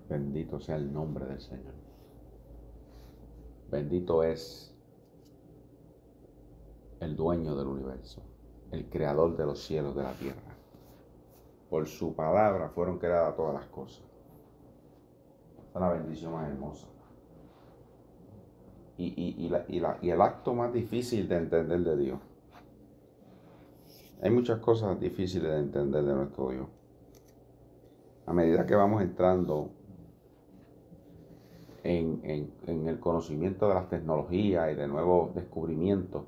Bendito sea el nombre del Señor. Bendito es el dueño del universo, el creador de los cielos y de la tierra. Por su palabra fueron creadas todas las cosas. Esta es la bendición más hermosa. Y el acto más difícil de entender de Dios. Hay muchas cosas difíciles de entender de nuestro Dios. A medida que vamos entrando en el conocimiento de las tecnologías y de nuevos descubrimientos,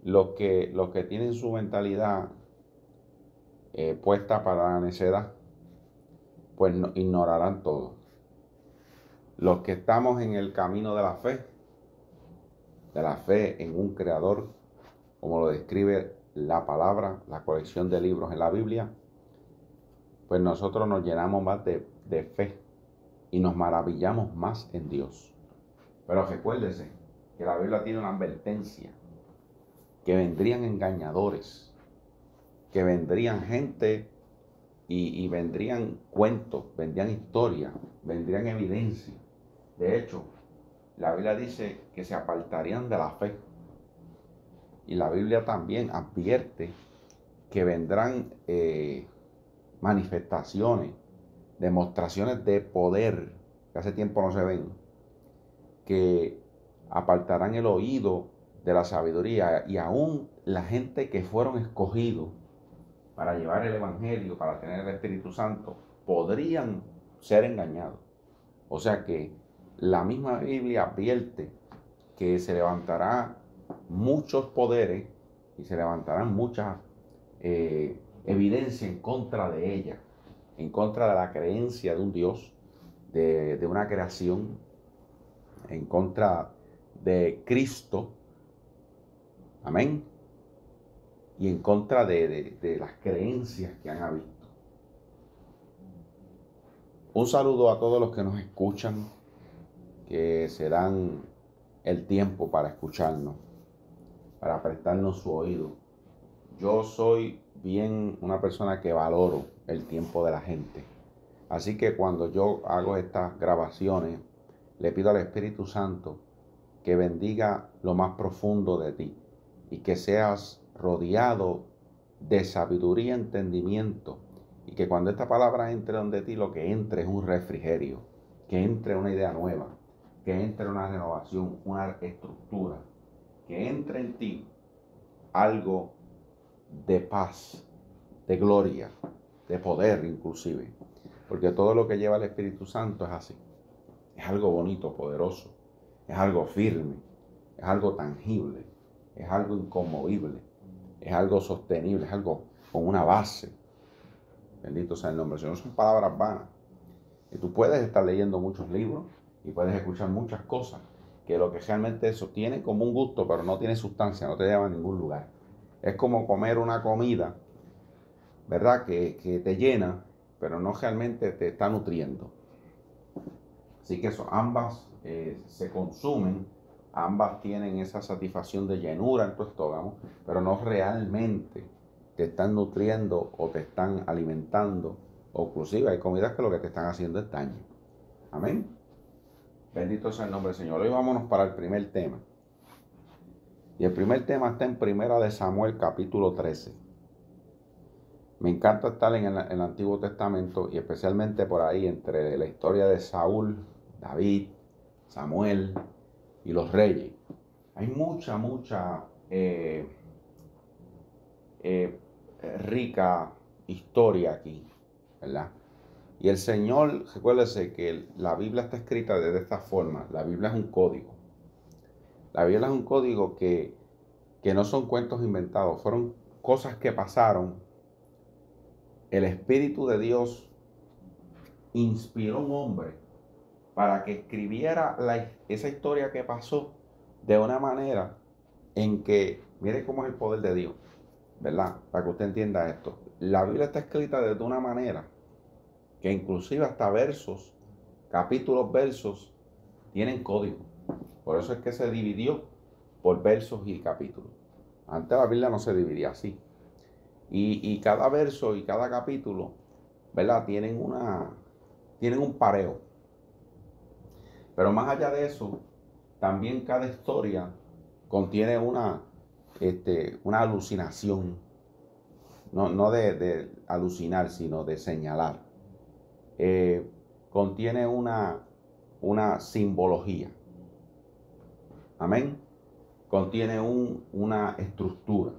los que tienen su mentalidad puesta para la necedad, pues ignorarán todo. Los que estamos en el camino de la fe en un creador, como lo describe la palabra, la colección de libros en la Biblia, pues nosotros nos llenamos más de fe y nos maravillamos más en Dios. Pero recuérdese que la Biblia tiene una advertencia, que vendrían engañadores, que vendrían gente y vendrían cuentos, vendrían historias, vendrían evidencias. De hecho, la Biblia dice que se apartarían de la fe. Y la Biblia también advierte que vendrán manifestaciones, demostraciones de poder que hace tiempo no se ven, que apartarán el oído de la sabiduría, y aún la gente que fueron escogidos para llevar el Evangelio, para tener el Espíritu Santo, podrían ser engañados. O sea que la misma Biblia advierte que se levantarán muchos poderes y se levantarán muchas evidencias en contra de ella, en contra de la creencia de un Dios, de una creación, en contra de Cristo, amén, y en contra de las creencias que han habido. Un saludo a todos los que nos escuchan, que se dan el tiempo para escucharnos, para prestarnos su oído. Yo soy bien una persona que valoro el tiempo de la gente. Así que cuando yo hago estas grabaciones, le pido al Espíritu Santo que bendiga lo más profundo de ti y que seas rodeado de sabiduría y entendimiento, y que cuando esta palabra entre donde ti, lo que entre es un refrigerio, que entre una idea nueva, que entre una renovación, una estructura, que entre en ti algo de paz, de gloria, de poder inclusive, porque todo lo que lleva el Espíritu Santo es así, es algo bonito, poderoso, es algo firme, es algo tangible, es algo inconmovible, es algo sostenible, es algo con una base. Bendito sea el nombre. Si no son palabras vanas. Y tú puedes estar leyendo muchos libros y puedes escuchar muchas cosas que lo que realmente eso tiene como un gusto, pero no tiene sustancia, no te lleva a ningún lugar. Es como comer una comida, ¿verdad? Que te llena, pero no realmente te está nutriendo. Así que eso, ambas se consumen, ambas tienen esa satisfacción de llenura en tu estómago, pero no realmente te están nutriendo o te están alimentando, o inclusive hay comidas que lo que te están haciendo es daño. Amén. Bendito sea el nombre del Señor. Hoy vámonos para el primer tema. Y el primer tema está en Primera de Samuel, capítulo 13. Me encanta estar en el Antiguo Testamento, y especialmente por ahí entre la historia de Saúl, David, Samuel y los reyes. Hay mucha rica historia aquí, ¿verdad? Y el Señor, recuérdese que la Biblia está escrita de esta forma. La Biblia es un código. La Biblia es un código que no son cuentos inventados, fueron cosas que pasaron. El Espíritu de Dios inspiró a un hombre para que escribiera esa historia que pasó de una manera en que, mire cómo es el poder de Dios, ¿verdad? Para que usted entienda esto. La Biblia está escrita de una manera que inclusive hasta versos, capítulos, versos, tienen código. Por eso es que se dividió por versos y capítulos. Antes la Biblia no se dividía así. Y cada verso y cada capítulo, ¿verdad? Tienen un pareo. Pero más allá de eso, también cada historia contiene una alucinación. No de alucinar, sino de señalar. Contiene una simbología. Amén. Contiene una estructura.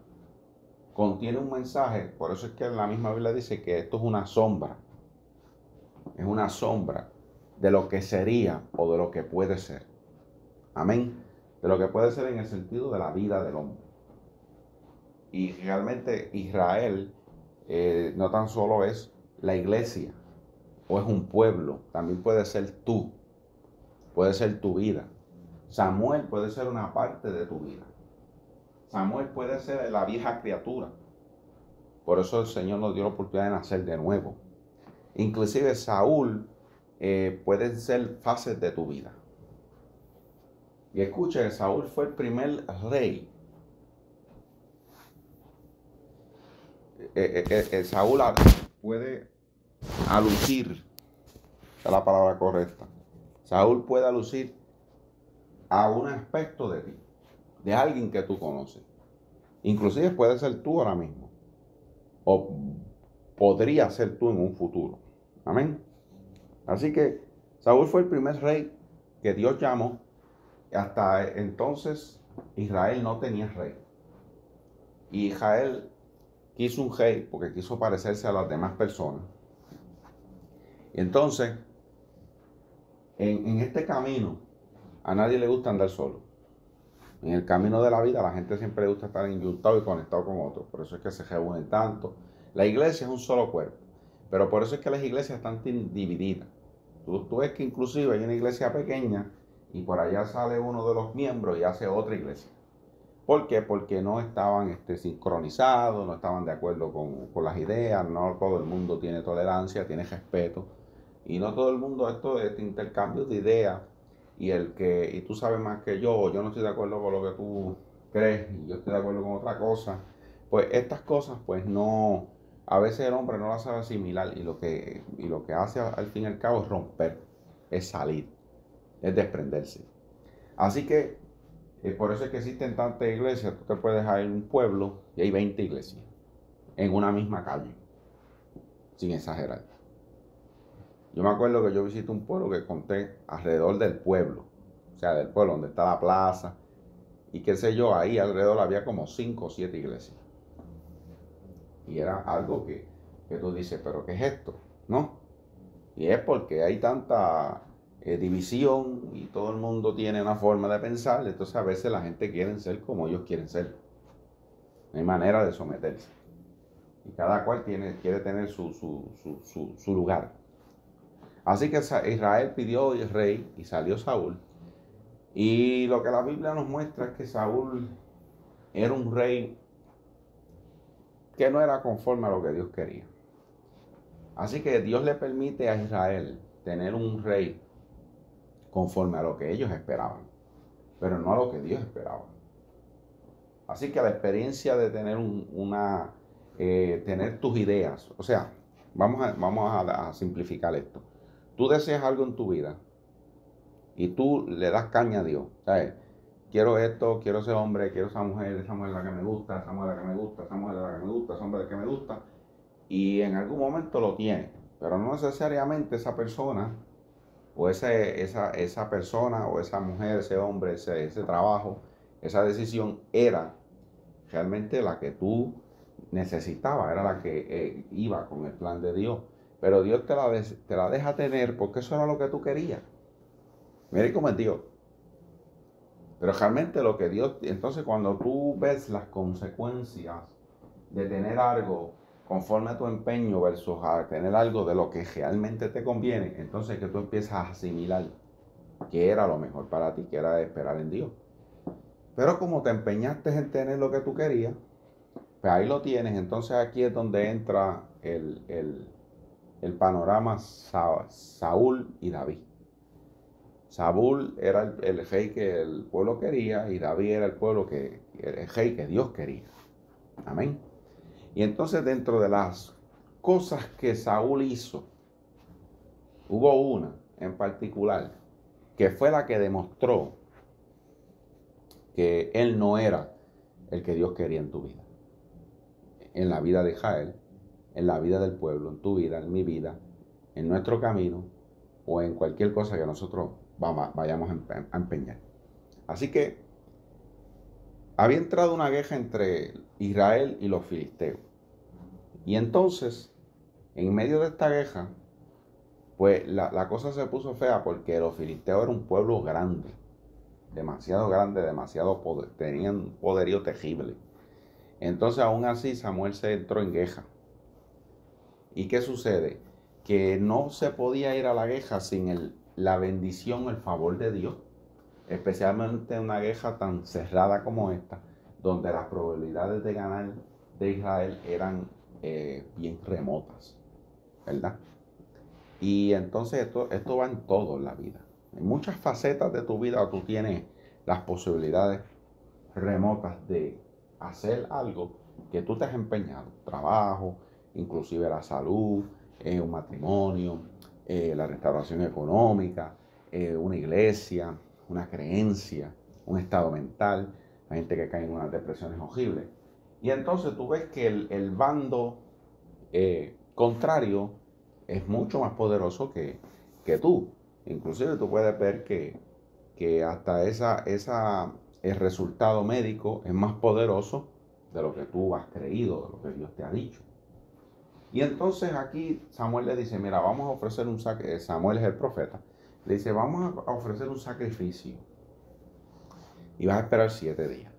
Contiene un mensaje. Por eso es que la misma Biblia dice que esto es una sombra. Es una sombra de lo que sería o de lo que puede ser. Amén. De lo que puede ser en el sentido de la vida del hombre. Y realmente Israel no tan solo es la iglesia o es un pueblo, también puede ser tú, puede ser tu vida. Samuel puede ser una parte de tu vida. Samuel puede ser la vieja criatura. Por eso el Señor nos dio la oportunidad de nacer de nuevo. Inclusive Saúl puede ser fases de tu vida. Y escucha que Saúl fue el primer rey. Saúl puede alucir, es la palabra correcta. Saúl puede alucir a un aspecto de ti, de alguien que tú conoces. Inclusive puede ser tú ahora mismo. O podría ser tú en un futuro. Amén. Así que Saúl fue el primer rey que Dios llamó. Hasta entonces Israel no tenía rey. Y Israel quiso un rey porque quiso parecerse a las demás personas. Y entonces, en este camino, a nadie le gusta andar solo. En el camino de la vida, a la gente siempre le gusta estar enyuntado y conectado con otros. Por eso es que se reúnen tanto. La iglesia es un solo cuerpo. Pero por eso es que las iglesias están divididas. Tú ves que inclusive hay una iglesia pequeña y por allá sale uno de los miembros y hace otra iglesia. ¿Por qué? Porque no estaban sincronizados, no estaban de acuerdo con las ideas, no todo el mundo tiene tolerancia, tiene respeto. Y no todo el mundo este intercambio de ideas y tú sabes más que yo no estoy de acuerdo con lo que tú crees y yo estoy de acuerdo con otra cosa. Pues estas cosas pues no, a veces el hombre no las sabe asimilar y lo que hace al fin y al cabo es romper, es salir, es desprenderse. Así que por eso es que existen tantas iglesias. Tú te puedes ir a un pueblo y hay 20 iglesias en una misma calle, sin exagerar. Yo me acuerdo que yo visité un pueblo que conté alrededor del pueblo, o sea, del pueblo donde está la plaza, y qué sé yo, ahí alrededor había como 5 o 7 iglesias. Y era algo que tú dices, ¿pero qué es esto? ¿No? Y es porque hay tanta división y todo el mundo tiene una forma de pensar, entonces a veces la gente quiere ser como ellos quieren ser. No hay manera de someterse. Y cada cual quiere tener su lugar. Así que Israel pidió el rey y salió Saúl. Y lo que la Biblia nos muestra es que Saúl era un rey que no era conforme a lo que Dios quería. Así que Dios le permite a Israel tener un rey conforme a lo que ellos esperaban, pero no a lo que Dios esperaba. Así que la experiencia de tener tener tus ideas, o sea, vamos a simplificar esto. Tú deseas algo en tu vida y tú le das caña a Dios, ¿sabes? Quiero esto, quiero ese hombre, quiero esa mujer es la que me gusta, esa mujer es la que me gusta, esa mujer es la que me gusta, ese hombre es el que me gusta, y en algún momento lo tienes, pero no necesariamente esa persona o esa persona o esa mujer, ese hombre, ese trabajo, esa decisión era realmente la que tú necesitabas, era la que iba con el plan de Dios. Pero Dios te la deja tener porque eso era lo que tú querías. Mire cómo es Dios. Pero realmente lo que Dios, entonces cuando tú ves las consecuencias de tener algo conforme a tu empeño versus a tener algo de lo que realmente te conviene, entonces que tú empiezas a asimilar que era lo mejor para ti, que era esperar en Dios. Pero como te empeñaste en tener lo que tú querías, pues ahí lo tienes. Entonces aquí es donde entra el panorama Saúl y David. Saúl era el rey que el pueblo quería y David era el rey que Dios quería. Amén. Y entonces dentro de las cosas que Saúl hizo, hubo una en particular que fue la que demostró que él no era el que Dios quería en tu vida, en la vida de Israel, en la vida del pueblo, en tu vida, en mi vida, en nuestro camino o en cualquier cosa que nosotros vayamos a empeñar. Así que había entrado una guerra entre Israel y los filisteos. Y entonces, en medio de esta guerra, pues la cosa se puso fea porque los filisteos eran un pueblo grande, demasiado poder, tenían un poderío terrible. Entonces, aún así, Samuel se entró en guerra. ¿Y qué sucede? Que no se podía ir a la guerra sin la bendición, el favor de Dios. Especialmente en una guerra tan cerrada como esta, donde las probabilidades de ganar de Israel eran bien remotas, ¿verdad? Y entonces esto va en todo en la vida. En muchas facetas de tu vida tú tienes las posibilidades remotas de hacer algo que tú te has empeñado. Trabajo, inclusive la salud, un matrimonio, la restauración económica, una iglesia, una creencia, un estado mental. Hay gente que cae en unas depresiones horribles. Y entonces tú ves que el bando contrario es mucho más poderoso que tú. Inclusive tú puedes ver que hasta el resultado médico es más poderoso de lo que tú has creído, de lo que Dios te ha dicho. Y entonces aquí Samuel le dice, mira, vamos a ofrecer un sacrificio. Samuel es el profeta. Le dice, vamos a ofrecer un sacrificio. Y vas a esperar 7 días.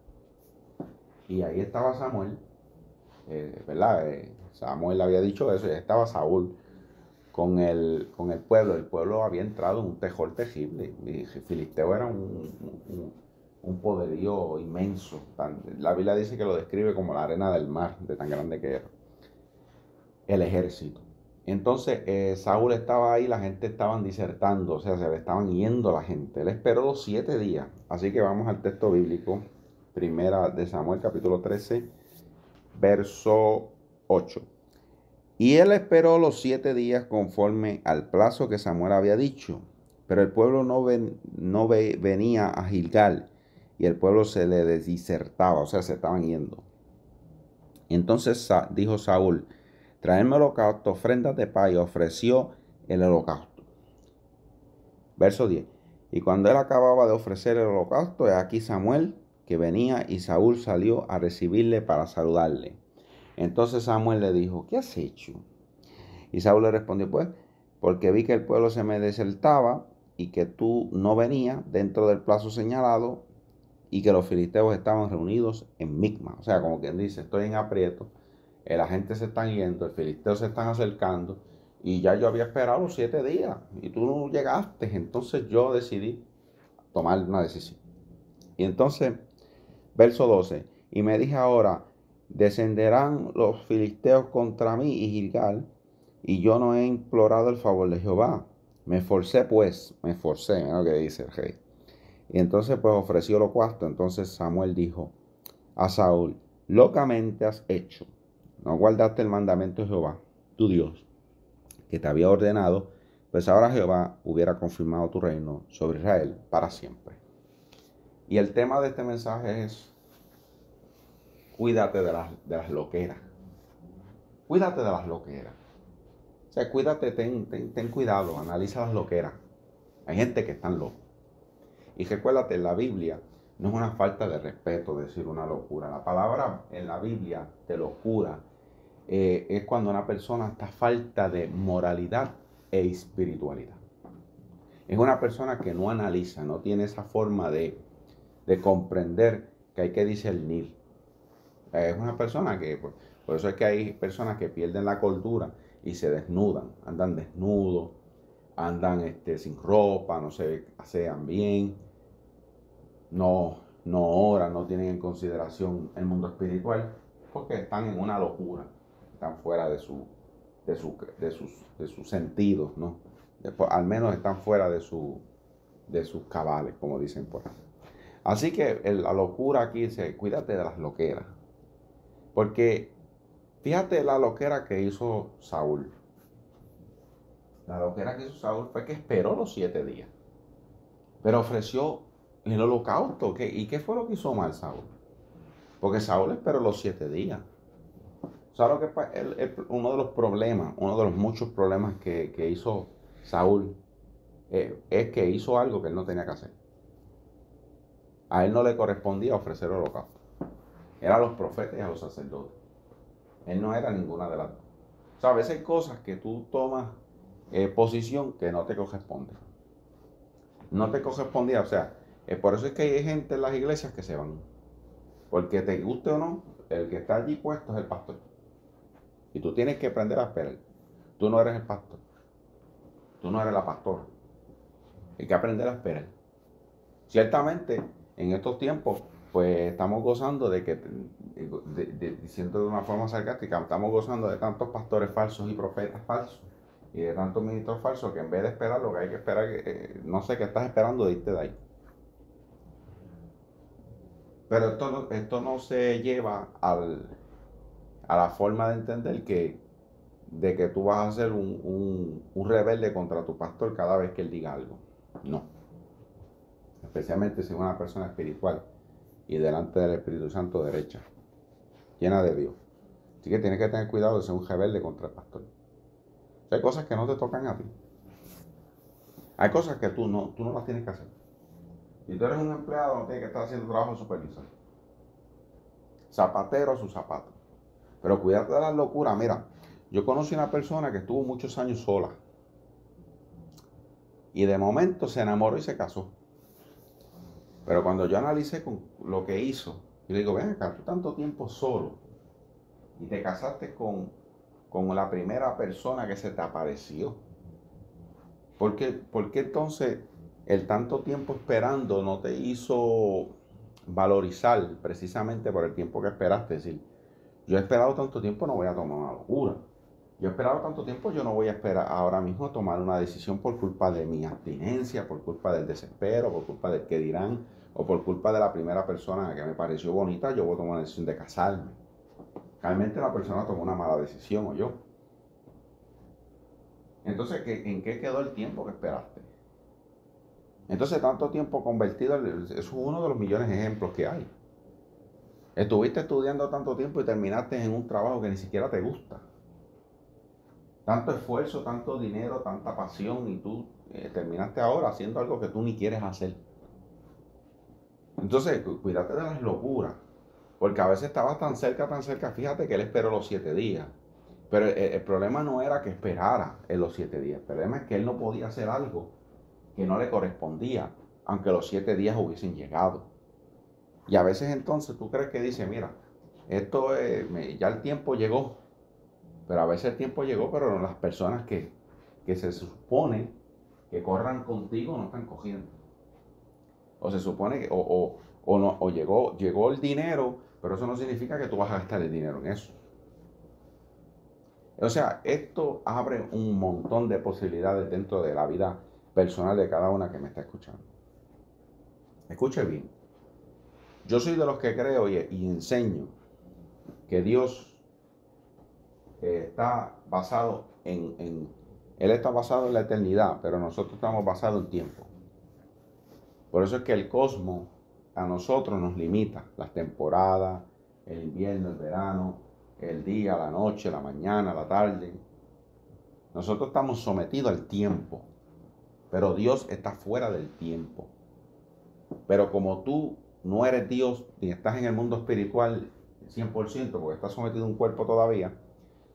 Y ahí estaba Samuel, ¿verdad? Samuel le había dicho eso, y ahí estaba Saúl con el pueblo. El pueblo había entrado en un terror terrible. Y Filisteo era un poderío inmenso. La Biblia dice que lo describe como la arena del mar, de tan grande que era el ejército. Entonces Saúl estaba ahí, la gente estaban disertando, o sea, se le estaban yendo la gente. Él esperó los 7 días. Así que vamos al texto bíblico, primera de Samuel, capítulo 13, verso 8. Y él esperó los 7 días conforme al plazo que Samuel había dicho. Pero el pueblo no venía a Gilgal, y el pueblo se le disertaba, o sea, se estaban yendo. Y entonces dijo Saúl, traedme holocausto, ofrendas de paz, y ofreció el holocausto. Verso 10. Y cuando él acababa de ofrecer el holocausto, he aquí Samuel que venía, y Saúl salió a recibirle para saludarle. Entonces Samuel le dijo, ¿qué has hecho? Y Saúl le respondió, pues, porque vi que el pueblo se me desertaba y que tú no venías dentro del plazo señalado y que los filisteos estaban reunidos en Micma. O sea, como quien dice, estoy en aprieto, la gente se está yendo, el filisteo se están acercando y ya yo había esperado los 7 días y tú no llegaste. Entonces yo decidí tomar una decisión. Y entonces, verso 12, y me dije ahora, descenderán los filisteos contra mí y Gilgal, y yo no he implorado el favor de Jehová. Me esforcé, mira lo que dice el rey. Y entonces pues ofreció holocausto. Entonces Samuel dijo a Saúl, locamente has hecho, no guardaste el mandamiento de Jehová, tu Dios, que te había ordenado, pues ahora Jehová hubiera confirmado tu reino sobre Israel para siempre. Y el tema de este mensaje es, cuídate de las loqueras. Cuídate de las loqueras. O sea, cuídate, ten cuidado, analiza las loqueras. Hay gente que están locos. Y recuérdate, en la Biblia no es una falta de respeto decir una locura. La palabra en la Biblia de locura es cuando una persona está falta de moralidad e espiritualidad. Es una persona que no analiza, no tiene esa forma de comprender que hay que discernir. Es una persona que, por eso es que hay personas que pierden la cordura y se desnudan, andan desnudos, andan sin ropa, no se asean bien, no oran, no tienen en consideración el mundo espiritual, porque están en una locura, están fuera de sus sentidos, ¿no? Después, al menos están fuera de sus cabales, como dicen por ahí. Así que la locura aquí dice, cuídate de las loqueras, porque Fíjate la loquera que hizo Saúl. La loquera que hizo Saúl fue que esperó los 7 días, pero ofreció el holocausto. ¿Y qué fue lo que hizo mal Saúl? Porque Saúl esperó los 7 días. ¿Sabes lo que pasa? Uno de los problemas, uno de los muchos problemas que hizo Saúl es que hizo algo que él no tenía que hacer. A él no le correspondía ofrecer holocausto. Era a los profetas y a los sacerdotes. Él no era ninguna de las dos. O sea, a veces hay cosas que tú tomas posición que no te corresponde. No te correspondía. O sea, por eso es que hay gente en las iglesias que se van. Porque te guste o no, el que está allí puesto es el pastor. Y tú tienes que aprender a esperar. Tú no eres el pastor. Tú no eres la pastora. Hay que aprender a esperar. Ciertamente, en estos tiempos, pues estamos gozando de que, diciendo de una forma sarcástica, estamos gozando de tantos pastores falsos y profetas falsos y de tantos ministros falsos que en vez de esperar lo que hay que esperar, no sé qué estás esperando de irte de ahí. Pero esto no se lleva a la forma de entender de que tú vas a ser un rebelde contra tu pastor cada vez que él diga algo. No. Especialmente si es una persona espiritual y delante del Espíritu Santo derecha, llena de Dios. Así que tienes que tener cuidado de ser un rebelde contra el pastor. Hay cosas que no te tocan a ti. Hay cosas que tú no las tienes que hacer. Si tú eres un empleado, no tienes que estar haciendo trabajo de supervisor. Zapatero a su zapato. Pero cuídate de las locuras. Mira, yo conocí una persona que estuvo muchos años sola. Y de momento se enamoró y se casó. Pero cuando yo analicé con lo que hizo, yo le digo, ven acá, tú tanto tiempo solo y te casaste con la primera persona que se te apareció. ¿Por qué entonces el tanto tiempo esperando no te hizo valorizar precisamente por el tiempo que esperaste? Es decir, yo he esperado tanto tiempo, no voy a tomar una locura. Yo he esperado tanto tiempo, yo no voy a esperar ahora mismo a tomar una decisión por culpa de mi abstinencia, por culpa del desespero, por culpa del que dirán, o por culpa de la primera persona que me pareció bonita, yo voy a tomar la decisión de casarme. Realmente la persona tomó una mala decisión, o yo. Entonces, ¿en qué quedó el tiempo que esperaste? Entonces, tanto tiempo convertido, eso es uno de los millones de ejemplos que hay. Estuviste estudiando tanto tiempo y terminaste en un trabajo que ni siquiera te gusta. Tanto esfuerzo, tanto dinero, tanta pasión y tú terminaste ahora haciendo algo que tú ni quieres hacer. Entonces, cuídate de las locuras, porque a veces estabas tan cerca, fíjate que él esperó los 7 días. Pero el problema no era que esperara en los 7 días, el problema es que él no podía hacer algo que no le correspondía, aunque los 7 días hubiesen llegado. Y a veces entonces tú crees que dice, mira, esto ya el tiempo llegó, pero a veces el tiempo llegó, pero las personas que se supone que corran contigo no están cogiendo. O se supone que, no, o llegó el dinero, pero eso no significa que tú vas a gastar el dinero en eso. O sea, esto abre un montón de posibilidades dentro de la vida personal de cada una que me está escuchando. Escuche bien. Yo soy de los que creo y enseño que Dios está basado Él está basado en la eternidad, pero nosotros estamos basados en tiempo. Por eso es que el cosmos a nosotros nos limita. Las temporadas, el invierno, el verano, el día, la noche, la mañana, la tarde. Nosotros estamos sometidos al tiempo, pero Dios está fuera del tiempo. Pero como tú no eres Dios ni estás en el mundo espiritual 100%, porque estás sometido a un cuerpo todavía,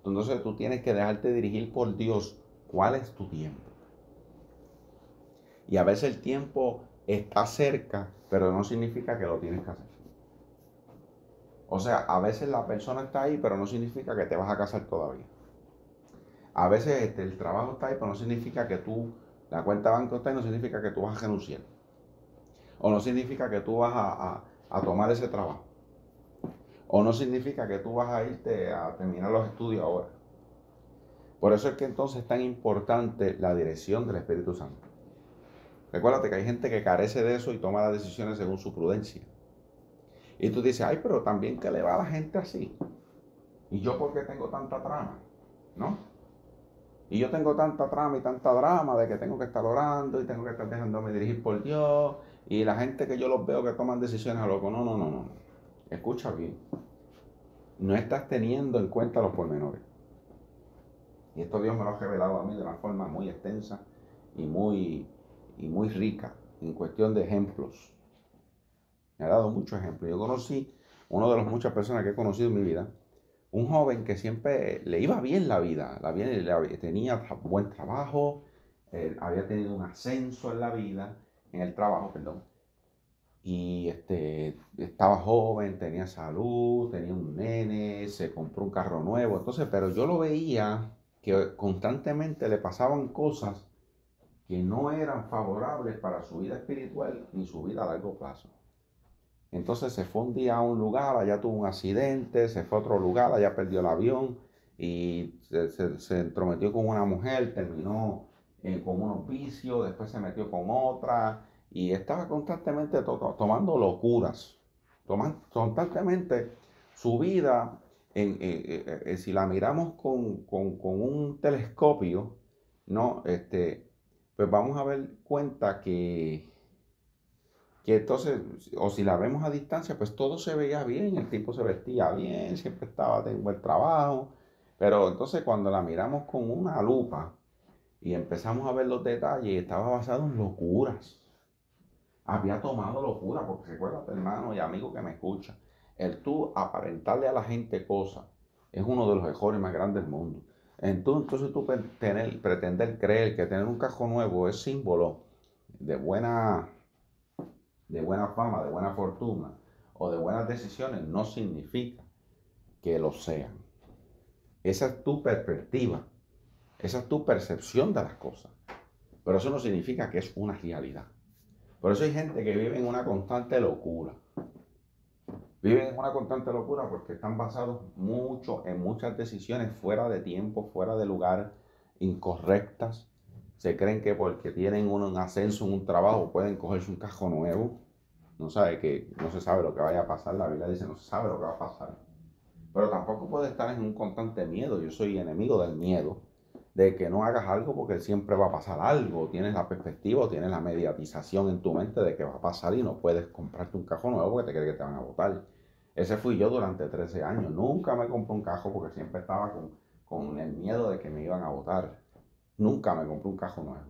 entonces tú tienes que dejarte dirigir por Dios. ¿Cuál es tu tiempo? Y a veces el tiempo está cerca, pero no significa que lo tienes que hacer. O sea, a veces la persona está ahí, pero no significa que te vas a casar todavía. A veces el trabajo está ahí, pero no significa que la cuenta de banco está ahí, no significa que tú vas a renunciar. O no significa que tú vas a tomar ese trabajo. O no significa que tú vas a irte a terminar los estudios ahora. Por eso es que entonces es tan importante la dirección del Espíritu Santo. Recuérdate que hay gente que carece de eso y toma las decisiones según su prudencia. Y tú dices, ay, pero también que le va a la gente así. ¿Y yo por qué tengo tanta trama? ¿No? Y yo tengo tanta trama y tanta drama de que tengo que estar orando y tengo que estar dejándome dirigir por Dios. Y la gente que yo los veo que toman decisiones a loco. No, no, no, no. Escucha bien. No estás teniendo en cuenta los pormenores. Y esto Dios me lo ha revelado a mí de una forma muy extensa y muy rica en cuestión de ejemplos. Me ha dado muchos ejemplos. Yo conocí, uno de las muchas personas que he conocido en mi vida, un joven que siempre le iba bien la vida, tenía buen trabajo, había tenido un ascenso en la vida, en el trabajo, perdón, y estaba joven, tenía salud, tenía un nene, se compró un carro nuevo, entonces, pero yo lo veía que constantemente le pasaban cosas que no eran favorables para su vida espiritual ni su vida a largo plazo. Entonces se fue un día a un lugar, allá tuvo un accidente, se fue a otro lugar, allá perdió el avión y se entrometió con una mujer, terminó con unos vicios, después se metió con otra y estaba constantemente tomando locuras, constantemente su vida, si la miramos con un telescopio, ¿no? Pues vamos a ver cuenta que entonces, o si la vemos a distancia, pues todo se veía bien, el tipo se vestía bien, siempre estaba de buen trabajo, pero entonces cuando la miramos con una lupa y empezamos a ver los detalles, estaba basado en locuras. Había tomado locura, porque recuérdate, hermano y amigo que me escucha, el tú aparentarle a la gente cosas es uno de los errores más grandes del mundo. Entonces tú pretender creer que tener un cajón nuevo es símbolo de buena fama, de buena fortuna o de buenas decisiones, no significa que lo sean. Esa es tu perspectiva, esa es tu percepción de las cosas, pero eso no significa que es una realidad. Por eso hay gente que vive en una constante locura. Viven en una constante locura porque están basados mucho en muchas decisiones fuera de tiempo, fuera de lugar, incorrectas. Se creen que porque tienen un ascenso en un trabajo pueden cogerse un carro nuevo. No se sabe lo que vaya a pasar. La Biblia dice no se sabe lo que va a pasar. Pero tampoco puede estar en un constante miedo. Yo soy enemigo del miedo, de que no hagas algo porque siempre va a pasar algo. Tienes la perspectiva o tienes la mediatización en tu mente de que va a pasar y no puedes comprarte un cajón nuevo porque te crees que te van a botar. Ese fui yo durante 13 años. Nunca me compré un cajón porque siempre estaba con el miedo de que me iban a botar. Nunca me compré un cajón nuevo.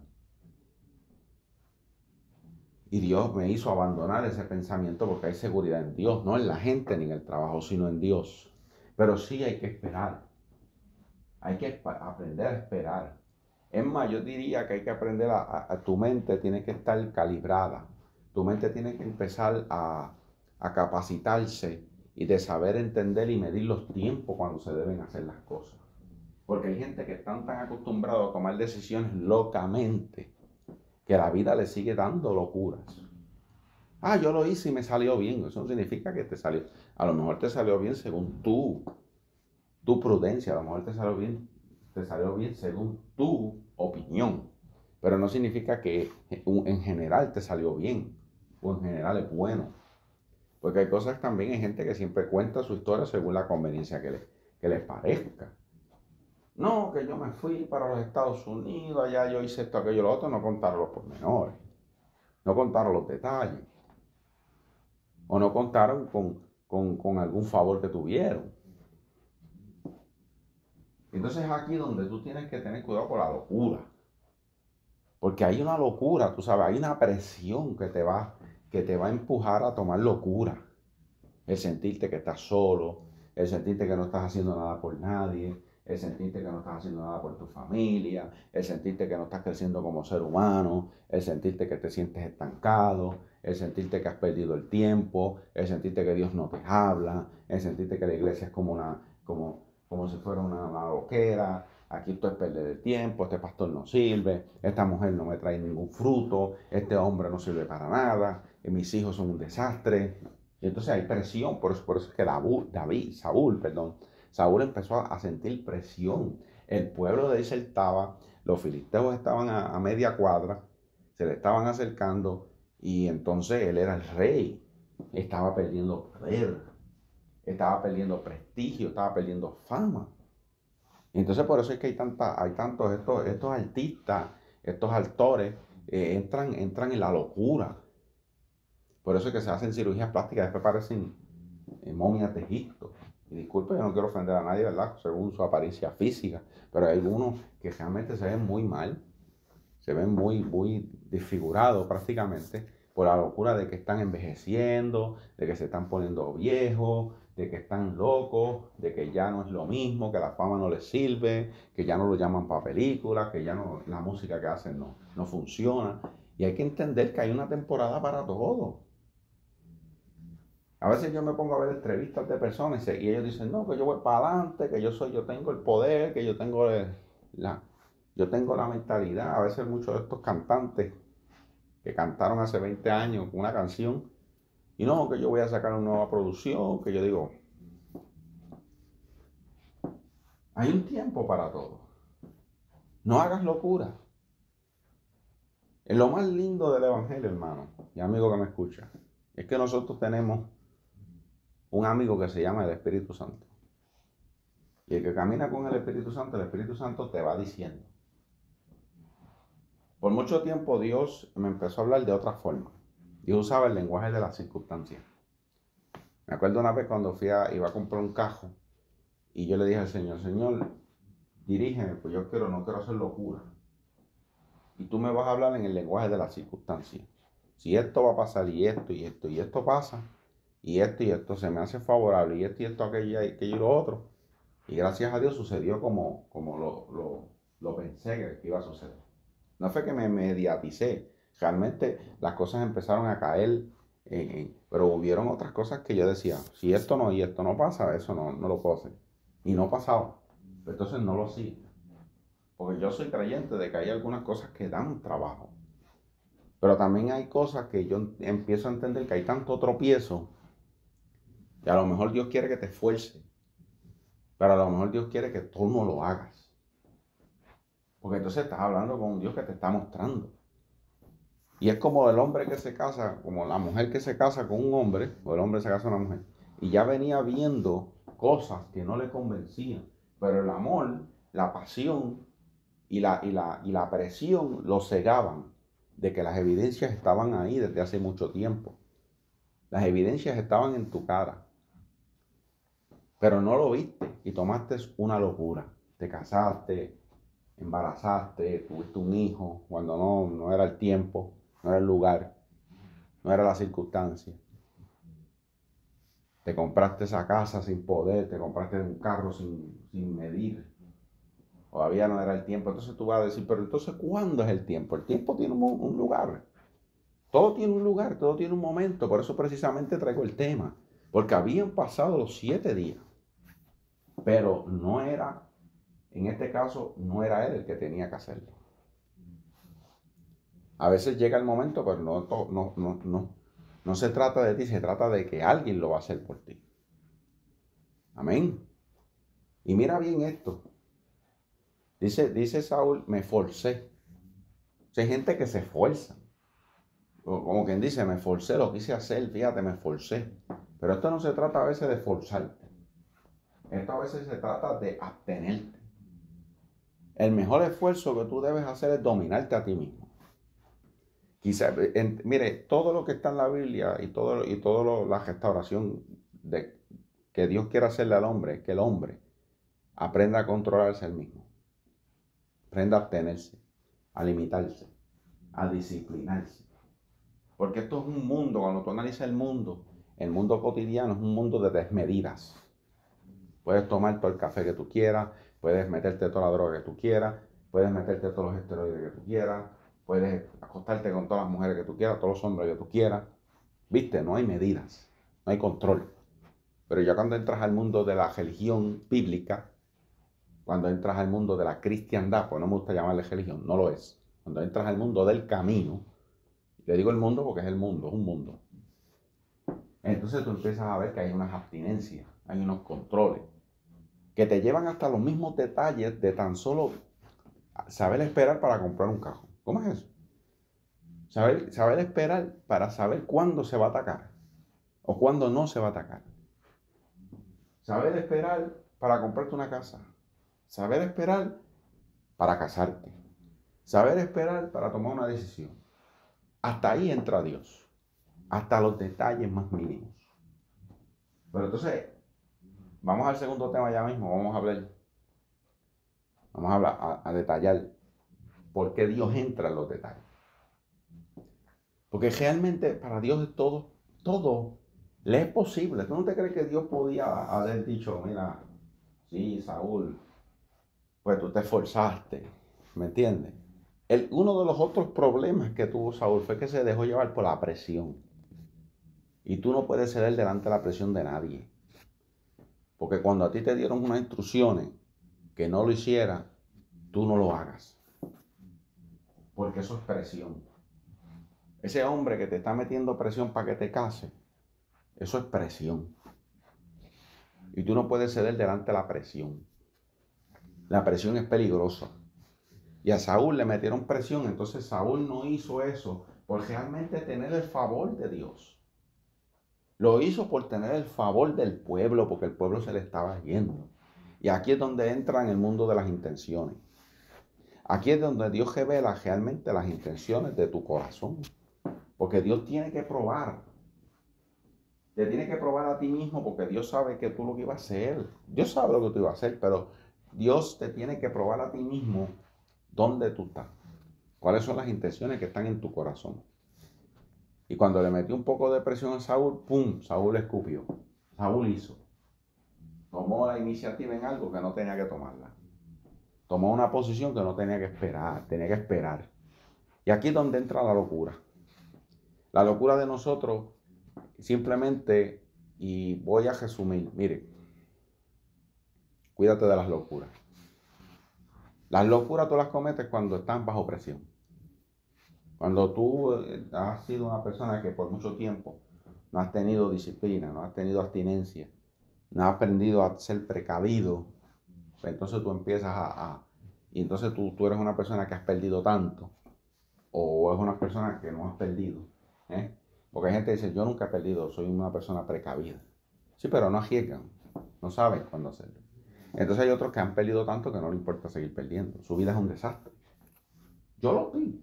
Y Dios me hizo abandonar ese pensamiento porque hay seguridad en Dios, no en la gente ni en el trabajo, sino en Dios. Pero sí hay que esperar. Hay que aprender a esperar. Es más, yo diría que hay que aprender tu mente tiene que estar calibrada. Tu mente tiene que empezar a capacitarse y de saber entender y medir los tiempos cuando se deben hacer las cosas. Porque hay gente que están tan acostumbrados a tomar decisiones locamente que la vida le sigue dando locuras. Ah, yo lo hice y me salió bien. Eso no significa que te salió. A lo mejor te salió bien según tu prudencia. A lo mejor te salió bien según tu opinión. Pero no significa que en general te salió bien. O en general es bueno. Porque hay cosas también, hay gente que siempre cuenta su historia según la conveniencia que les parezca. No, que yo me fui para los Estados Unidos, allá yo hice esto, aquello, lo otro, no contaron los pormenores. No contaron los detalles. O no contaron con algún favor que tuvieron. Entonces es aquí donde tú tienes que tener cuidado con la locura. Porque hay una locura, tú sabes, hay una presión que te va a empujar a tomar locura. El sentirte que estás solo, el sentirte que no estás haciendo nada por nadie, el sentirte que no estás haciendo nada por tu familia, el sentirte que no estás creciendo como ser humano, el sentirte que te sientes estancado, el sentirte que has perdido el tiempo, el sentirte que Dios no te habla, el sentirte que la iglesia es como si fuera una loquera, aquí esto es perder el tiempo, este pastor no sirve, esta mujer no me trae ningún fruto, este hombre no sirve para nada, mis hijos son un desastre. Y entonces hay presión, por eso es que Saúl empezó a sentir presión. El pueblo de él se estaba, los filisteos estaban a media cuadra, se le estaban acercando y entonces él era el rey, estaba perdiendo poder, estaba perdiendo prestigio, estaba perdiendo fama. Y entonces por eso es que hay tantos estos artistas, estos actores, entran en la locura. Por eso es que se hacen cirugías plásticas, después parecen momias de Egipto. Y disculpe, yo no quiero ofender a nadie, ¿verdad? Según su apariencia física, pero hay algunos que realmente se ven muy mal, se ven muy desfigurados prácticamente por la locura de que están envejeciendo, de que se están poniendo viejos, de que están locos, de que ya no es lo mismo, que la fama no les sirve, que ya no lo llaman para películas, que ya no, la música que hacen no funciona. Y hay que entender que hay una temporada para todo. A veces yo me pongo a ver entrevistas de personas y ellos dicen, no, que yo voy para adelante, que yo tengo el poder, que yo tengo la mentalidad. A veces muchos de estos cantantes que cantaron hace 20 años una canción, y no, que yo voy a sacar una nueva producción, que yo digo, hay un tiempo para todo. No hagas locura. Es lo más lindo del Evangelio, hermano, y amigo que me escucha, es que nosotros tenemos un amigo que se llama el Espíritu Santo. Y el que camina con el Espíritu Santo te va diciendo. Por mucho tiempo Dios me empezó a hablar de otra forma. Dios usaba el lenguaje de las circunstancias. Me acuerdo una vez cuando iba a comprar un carro y yo le dije al Señor, Señor, dirígeme, pues yo no quiero hacer locura. Y tú me vas a hablar en el lenguaje de las circunstancias. Si esto va a pasar y esto pasa, y esto se me hace favorable, y esto, aquello y lo otro. Y gracias a Dios sucedió como lo pensé que iba a suceder. No fue que me mediaticé, realmente las cosas empezaron a caer, pero hubieron otras cosas que yo decía, si esto no pasa, eso no lo puedo hacer. Y no pasaba, entonces no lo hacía. Porque yo soy creyente de que hay algunas cosas que dan trabajo. Pero también hay cosas que yo empiezo a entender que hay tanto tropiezo que a lo mejor Dios quiere que te esfuerces. Pero a lo mejor Dios quiere que tú no lo hagas. Porque entonces estás hablando con un Dios que te está mostrando. Y es como el hombre que se casa, como la mujer que se casa con un hombre, o el hombre se casa con una mujer. Y ya venía viendo cosas que no le convencían. Pero el amor, la pasión y la presión lo cegaban de que las evidencias estaban ahí desde hace mucho tiempo. Las evidencias estaban en tu cara. Pero no lo viste y tomaste una locura. Te casaste, embarazaste, tuviste un hijo cuando no era el tiempo, no era el lugar, no era la circunstancia. Te compraste esa casa sin poder, te compraste un carro sin medir. Todavía no era el tiempo. Entonces tú vas a decir, pero entonces ¿cuándo es el tiempo? El tiempo tiene un lugar. Todo tiene un lugar, todo tiene un momento. Por eso precisamente traigo el tema. Porque habían pasado los 7 días. Pero no era, en este caso, no era él el que tenía que hacerlo. A veces llega el momento, pero no se trata de ti, se trata de que alguien lo va a hacer por ti. Amén. Y mira bien esto. Dice Saúl, me forcé. O sea, hay gente que se esfuerza. Como quien dice, me forcé, lo quise hacer, fíjate, me forcé. Pero esto no se trata a veces de forzarte. Esto a veces se trata de abstenerte. El mejor esfuerzo que tú debes hacer es dominarte a ti mismo. Mire, todo lo que está en la Biblia y todo la restauración que Dios quiere hacerle al hombre, es que el hombre aprenda a controlarse él mismo. Aprenda a abstenerse, a limitarse, a disciplinarse. Porque esto es un mundo, cuando tú analizas el mundo cotidiano es un mundo de desmedidas. Puedes tomar todo el café que tú quieras, puedes meterte toda la droga que tú quieras, puedes meterte todos los esteroides que tú quieras, puedes acostarte con todas las mujeres que tú quieras, todos los hombres que tú quieras. Viste, no hay medidas, no hay control. Pero ya cuando entras al mundo de la religión bíblica, cuando entras al mundo de la cristiandad, pues no me gusta llamarle religión, no lo es. Cuando entras al mundo del camino, le digo el mundo porque es el mundo, es un mundo. Entonces tú empiezas a ver que hay unas abstinencias, hay unos controles, que te llevan hasta los mismos detalles de tan solo saber esperar para comprar un carro. ¿Cómo es eso? Saber esperar para saber cuándo se va a atacar o cuándo no se va a atacar. Saber esperar para comprarte una casa. Saber esperar para casarte. Saber esperar para tomar una decisión. Hasta ahí entra Dios. Hasta los detalles más mínimos. Pero entonces, vamos al segundo tema ya mismo. Vamos a detallar por qué Dios entra en los detalles. Porque realmente para Dios es todo le es posible. ¿Tú no te crees que Dios podía haber dicho, mira, sí, Saúl, pues tú te esforzaste, ¿me entiendes? Uno de los otros problemas que tuvo Saúl fue que se dejó llevar por la presión. Y tú no puedes ceder delante de la presión de nadie. Porque cuando a ti te dieron unas instrucciones que no lo hiciera, tú no lo hagas. Porque eso es presión. Ese hombre que te está metiendo presión para que te case, eso es presión. Y tú no puedes ceder delante de la presión. La presión es peligrosa. Y a Saúl le metieron presión, entonces Saúl no hizo eso por realmente tener el favor de Dios. Lo hizo por tener el favor del pueblo, porque el pueblo se le estaba yendo. Y aquí es donde entra en el mundo de las intenciones. Aquí es donde Dios revela realmente las intenciones de tu corazón. Porque Dios tiene que probar. Te tiene que probar a ti mismo porque Dios sabe que tú lo que ibas a hacer. Dios sabe lo que tú ibas a hacer, pero Dios te tiene que probar a ti mismo dónde tú estás. Cuáles son las intenciones que están en tu corazón. Y cuando le metió un poco de presión a Saúl, ¡pum! Saúl escupió. Saúl hizo. Tomó la iniciativa en algo que no tenía que tomarla. Tomó una posición que no tenía que esperar. Tenía que esperar. Y aquí es donde entra la locura. La locura de nosotros simplemente, y voy a resumir, mire, cuídate de las locuras. Las locuras tú las cometes cuando están bajo presión. Cuando tú has sido una persona que por mucho tiempo no has tenido disciplina, no has tenido abstinencia, no has aprendido a ser precavido, pues entonces tú empiezas y entonces tú eres una persona que has perdido tanto, o es una persona que no has perdido, ¿eh? Porque hay gente que dice, yo nunca he perdido, soy una persona precavida. Sí, pero no arriesgan, no saben cuándo hacerlo. Entonces hay otros que han perdido tanto que no les importa seguir perdiendo. Su vida es un desastre. Yo lo vi.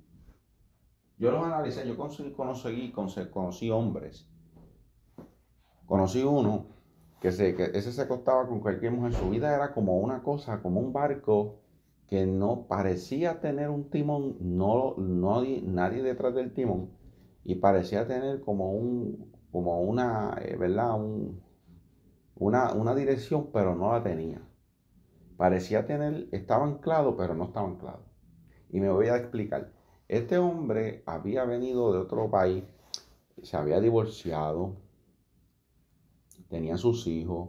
Yo los analicé, yo conocí hombres. Conocí uno que ese se acostaba con cualquier mujer. Su vida era como una cosa, como un barco que no parecía tener un timón, nadie detrás del timón, y parecía tener como una, ¿verdad? Una dirección, pero no la tenía. Parecía estaba anclado, pero no estaba anclado. Y me voy a explicar. Este hombre había venido de otro país, se había divorciado, tenía sus hijos,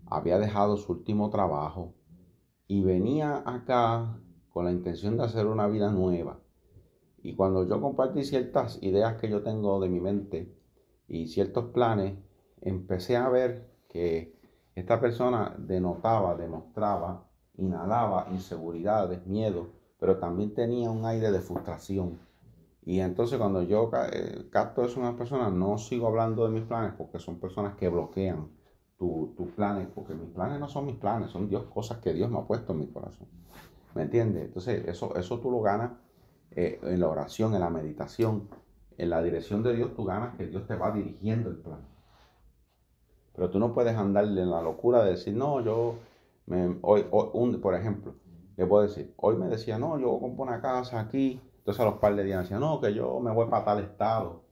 había dejado su último trabajo y venía acá con la intención de hacer una vida nueva. Y cuando yo compartí ciertas ideas que yo tengo de mi mente y ciertos planes, empecé a ver que esta persona demostraba, inhalaba inseguridades, miedo, pero también tenía un aire de frustración. Y entonces cuando yo capto eso en una persona, no sigo hablando de mis planes porque son personas que bloquean tus planes, porque mis planes no son mis planes, son cosas que Dios me ha puesto en mi corazón. ¿Me entiendes? Entonces eso tú lo ganas en la oración, en la meditación, en la dirección de Dios, tú ganas que Dios te va dirigiendo el plan. Pero tú no puedes andar en la locura de decir, no, por ejemplo, le puedo decir, hoy me decía, no, yo compro una casa aquí. Entonces a los par de días decía, no, que yo me voy para tal estado.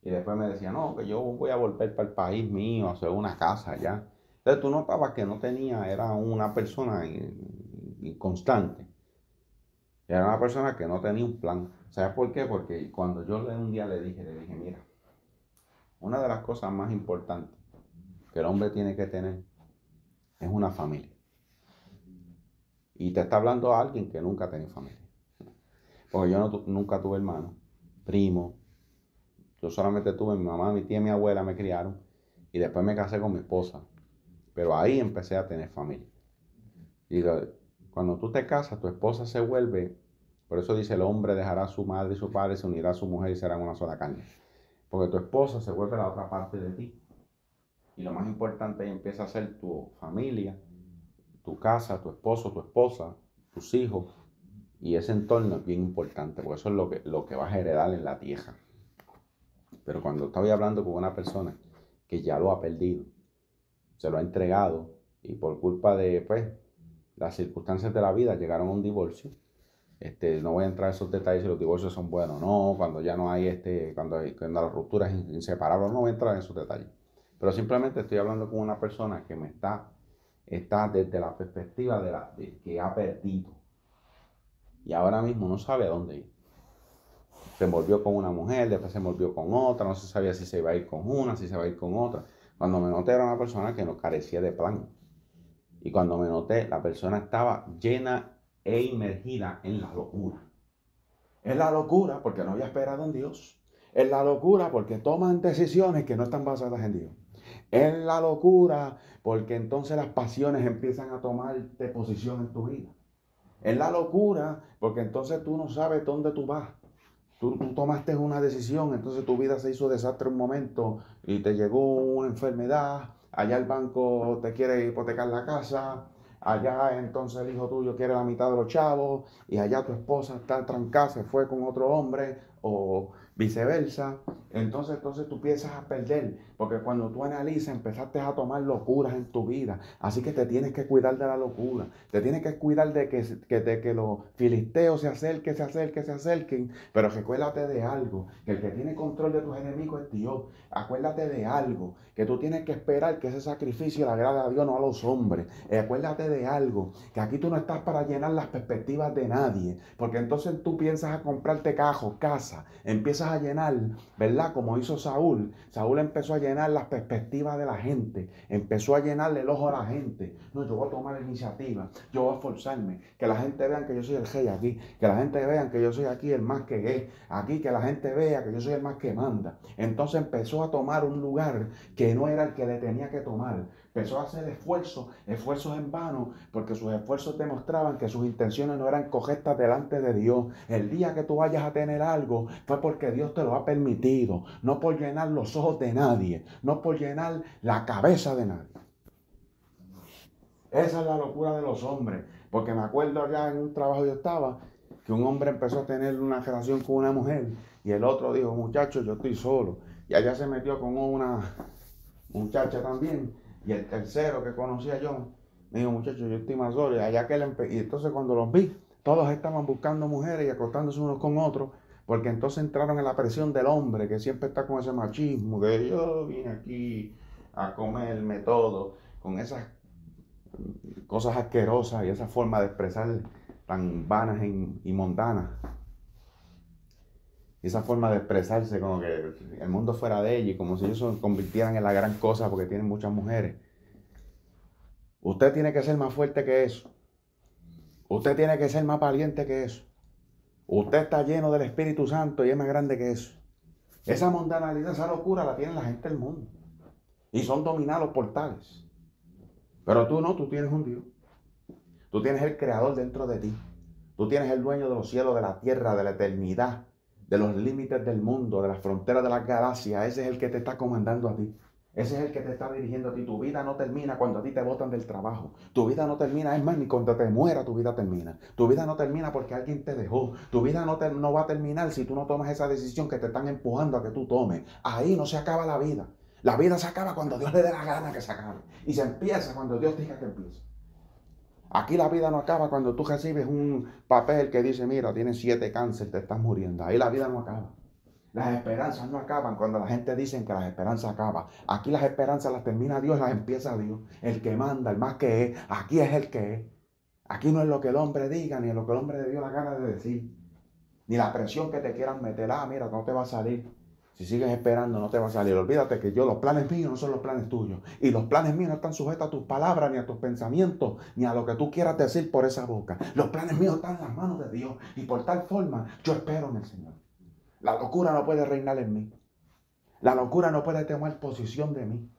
Y después me decía, no, que yo voy a volver para el país mío, a hacer una casa allá. Entonces tú notabas que no tenía, era una persona inconstante. Era una persona que no tenía un plan. ¿Sabes por qué? Porque cuando yo un día le dije, mira, una de las cosas más importantes que el hombre tiene que tener es una familia. Y te está hablando a alguien que nunca ha tenido familia. Porque yo nunca tuve hermanos, primos. Yo solamente tuve mi mamá, mi tía y mi abuela me criaron. Y después me casé con mi esposa. Pero ahí empecé a tener familia. Y cuando tú te casas, tu esposa se vuelve, por eso dice el hombre dejará a su madre y su padre, se unirá a su mujer y serán una sola carne. Porque tu esposa se vuelve la otra parte de ti. Y lo más importante empieza a ser tu familia, tu casa, tu esposo, tu esposa, tus hijos. Y ese entorno es bien importante, porque eso es lo que vas a heredar en la tierra. Pero cuando estoy hablando con una persona que ya lo ha perdido, se lo ha entregado, y por culpa de pues, las circunstancias de la vida llegaron a un divorcio. No voy a entrar en esos detalles si los divorcios son buenos o no, cuando ya no hay cuando la ruptura es inseparable, no voy a entrar en esos detalles. Pero simplemente estoy hablando con una persona que está desde la perspectiva de que ha perdido. Y ahora mismo no sabe a dónde ir. Se envolvió con una mujer, después se envolvió con otra, no se sabía si se iba a ir con una, si se iba a ir con otra. Cuando me noté era una persona que no carecía de plan. Y cuando me noté, la persona estaba llena e inmergida en la locura. Es la locura porque no había esperado en Dios. Es la locura porque toman decisiones que no están basadas en Dios. Es la locura porque entonces las pasiones empiezan a tomarte posición en tu vida. Es la locura porque entonces tú no sabes dónde tú vas. Tú tomaste una decisión, entonces tu vida se hizo desastre un momento y te llegó una enfermedad, allá el banco te quiere hipotecar la casa, allá entonces el hijo tuyo quiere la mitad de los chavos y allá tu esposa está trancada, se fue con otro hombre o viceversa. Entonces tú empiezas a perder, porque cuando tú analizas empezaste a tomar locuras en tu vida. Así que te tienes que cuidar de la locura, te tienes que cuidar de que los filisteos se acerquen, pero recuérdate de algo, que el que tiene control de tus enemigos es Dios. Acuérdate de algo, que tú tienes que esperar que ese sacrificio le agrade a Dios, no a los hombres. Acuérdate de algo, que aquí tú no estás para llenar las perspectivas de nadie, porque entonces tú piensas a comprarte cajos, casa, empiezas a llenar, ¿verdad? Como hizo Saúl. Saúl empezó a llenar las perspectivas de la gente, empezó a llenarle el ojo a la gente. No, yo voy a tomar la iniciativa, yo voy a esforzarme, que la gente vea que yo soy el rey aquí, que la gente vea que yo soy aquí el más que es, aquí que la gente vea que yo soy el más que manda. Entonces empezó a tomar un lugar que no era el que le tenía que tomar. Empezó a hacer esfuerzos en vano, porque sus esfuerzos demostraban que sus intenciones no eran correctas delante de Dios. El día que tú vayas a tener algo fue porque Dios te lo ha permitido, no por llenar los ojos de nadie, no por llenar la cabeza de nadie. Esa es la locura de los hombres, porque me acuerdo allá en un trabajo yo estaba, que un hombre empezó a tener una relación con una mujer y el otro dijo, muchacho, yo estoy solo. Y allá se metió con una muchacha también. Y el tercero que conocía yo, me dijo, muchacho, yo estoy más solo. Y allá que y entonces cuando los vi, todos estaban buscando mujeres y acostándose unos con otros, porque entonces entraron en la presión del hombre, que siempre está con ese machismo, que yo vine aquí a comerme todo, con esas cosas asquerosas y esa forma de expresar tan vanas y mundanas. Esa forma de expresarse como que el mundo fuera de ella y como si ellos se convirtieran en la gran cosa porque tienen muchas mujeres. Usted tiene que ser más fuerte que eso. Usted tiene que ser más valiente que eso. Usted está lleno del Espíritu Santo y es más grande que eso. Esa mundanalidad, esa locura la tiene la gente del mundo. Y son dominados por tales. Pero tú no, tú tienes un Dios. Tú tienes el Creador dentro de ti. Tú tienes el dueño de los cielos, de la tierra, de la eternidad, de los límites del mundo, de las fronteras de las galaxias. Ese es el que te está comandando a ti. Ese es el que te está dirigiendo a ti. Tu vida no termina cuando a ti te botan del trabajo. Tu vida no termina, es más, ni cuando te mueras tu vida termina. Tu vida no termina porque alguien te dejó. Tu vida no va a terminar si tú no tomas esa decisión que te están empujando a que tú tomes. Ahí no se acaba la vida. La vida se acaba cuando Dios le dé la gana que se acabe. Y se empieza cuando Dios diga que empiece. Aquí la vida no acaba cuando tú recibes un papel que dice, mira, tienes 7 cánceres, te estás muriendo. Ahí la vida no acaba. Las esperanzas no acaban cuando la gente dice que las esperanzas acaban. Aquí las esperanzas las termina Dios, las empieza Dios. El que manda, el más que es, aquí es el que es. Aquí no es lo que el hombre diga, ni lo que el hombre le dio la gana de decir. Ni la presión que te quieran meter. Ah, mira, no te va a salir. Si sigues esperando, no te va a salir. Olvídate que los planes míos no son los planes tuyos. Y los planes míos no están sujetos a tus palabras, ni a tus pensamientos, ni a lo que tú quieras decir por esa boca. Los planes míos están en las manos de Dios. Y por tal forma, yo espero en el Señor. La locura no puede reinar en mí. La locura no puede tomar posición de mí.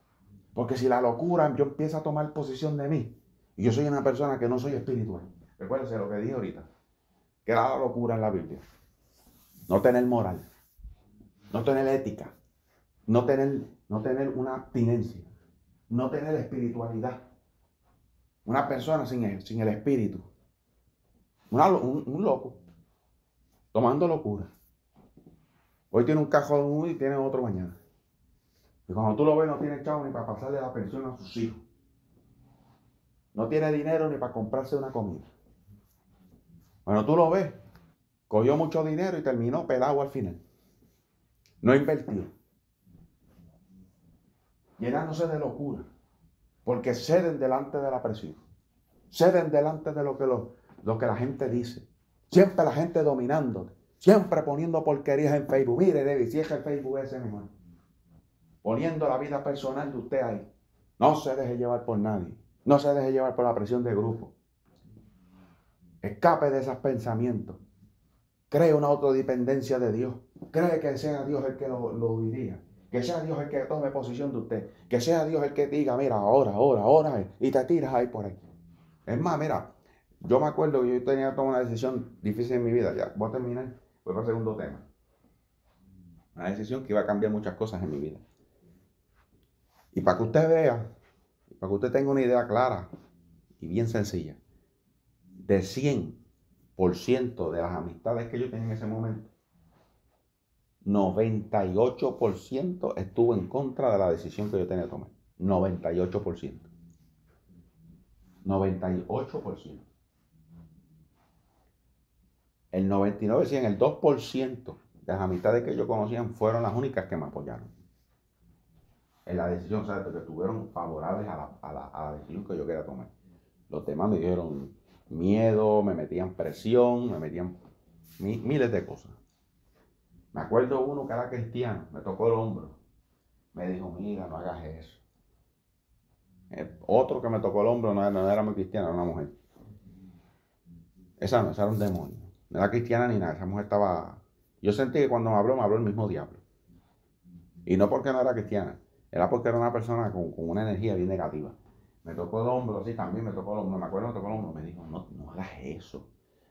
Porque si la locura yo empiezo a tomar posición de mí, y yo soy una persona que no soy espiritual. Recuérdense lo que dije ahorita. Que era la locura en la Biblia. No tener moral. No tener ética, no tener una abstinencia. no tener espiritualidad. Una persona sin el espíritu. Un loco. Tomando locura. Hoy tiene un cajón y tiene otro mañana. Y cuando tú lo ves, no tiene chavo ni para pasarle la pensión a sus hijos. No tiene dinero ni para comprarse una comida. Cuando tú lo ves, cogió mucho dinero y terminó pelado al final. No invirtió. Llenándose de locura. Porque ceden delante de la presión. Ceden delante de lo que la gente dice. Siempre la gente dominándote. Siempre poniendo porquerías en Facebook. Mire, David, si es que el Facebook ese mejor. Poniendo la vida personal de usted ahí. No se deje llevar por nadie. No se deje llevar por la presión de grupo. Escape de esos pensamientos. Cree una autodependencia de Dios. Cree que sea Dios el que lo dirija. Que sea Dios el que tome posición de usted. Que sea Dios el que diga, mira, ahora. Y te tiras ahí por ahí. Es más, mira, yo me acuerdo que yo tenía que tomar una decisión difícil en mi vida. Ya, voy a terminar. Voy para el segundo tema. Una decisión que iba a cambiar muchas cosas en mi vida. Y para que usted vea, para que usted tenga una idea clara y bien sencilla, de 100% de las amistades que yo tenía en ese momento, 98% estuvo en contra de la decisión que yo tenía que tomar. 98%. 98%. El 99%, decían, el 2% de las amistades que yo conocía fueron las únicas que me apoyaron en la decisión, ¿sabes? Que estuvieron favorables a la decisión que yo quería tomar. Los demás me dieron miedo, me metían presión, me metían miles de cosas. Me acuerdo uno que era cristiano, me tocó el hombro. Me dijo, mira, no hagas eso. Otro que me tocó el hombro no era muy cristiano, era una mujer. Esa era un demonio. No era cristiana ni nada, esa mujer estaba... Yo sentí que cuando me habló el mismo diablo. Y no porque no era cristiana, era porque era una persona con una energía bien negativa. Me tocó el hombro, sí, también me tocó el hombro. Me acuerdo, me tocó el hombro. Me dijo, no hagas eso,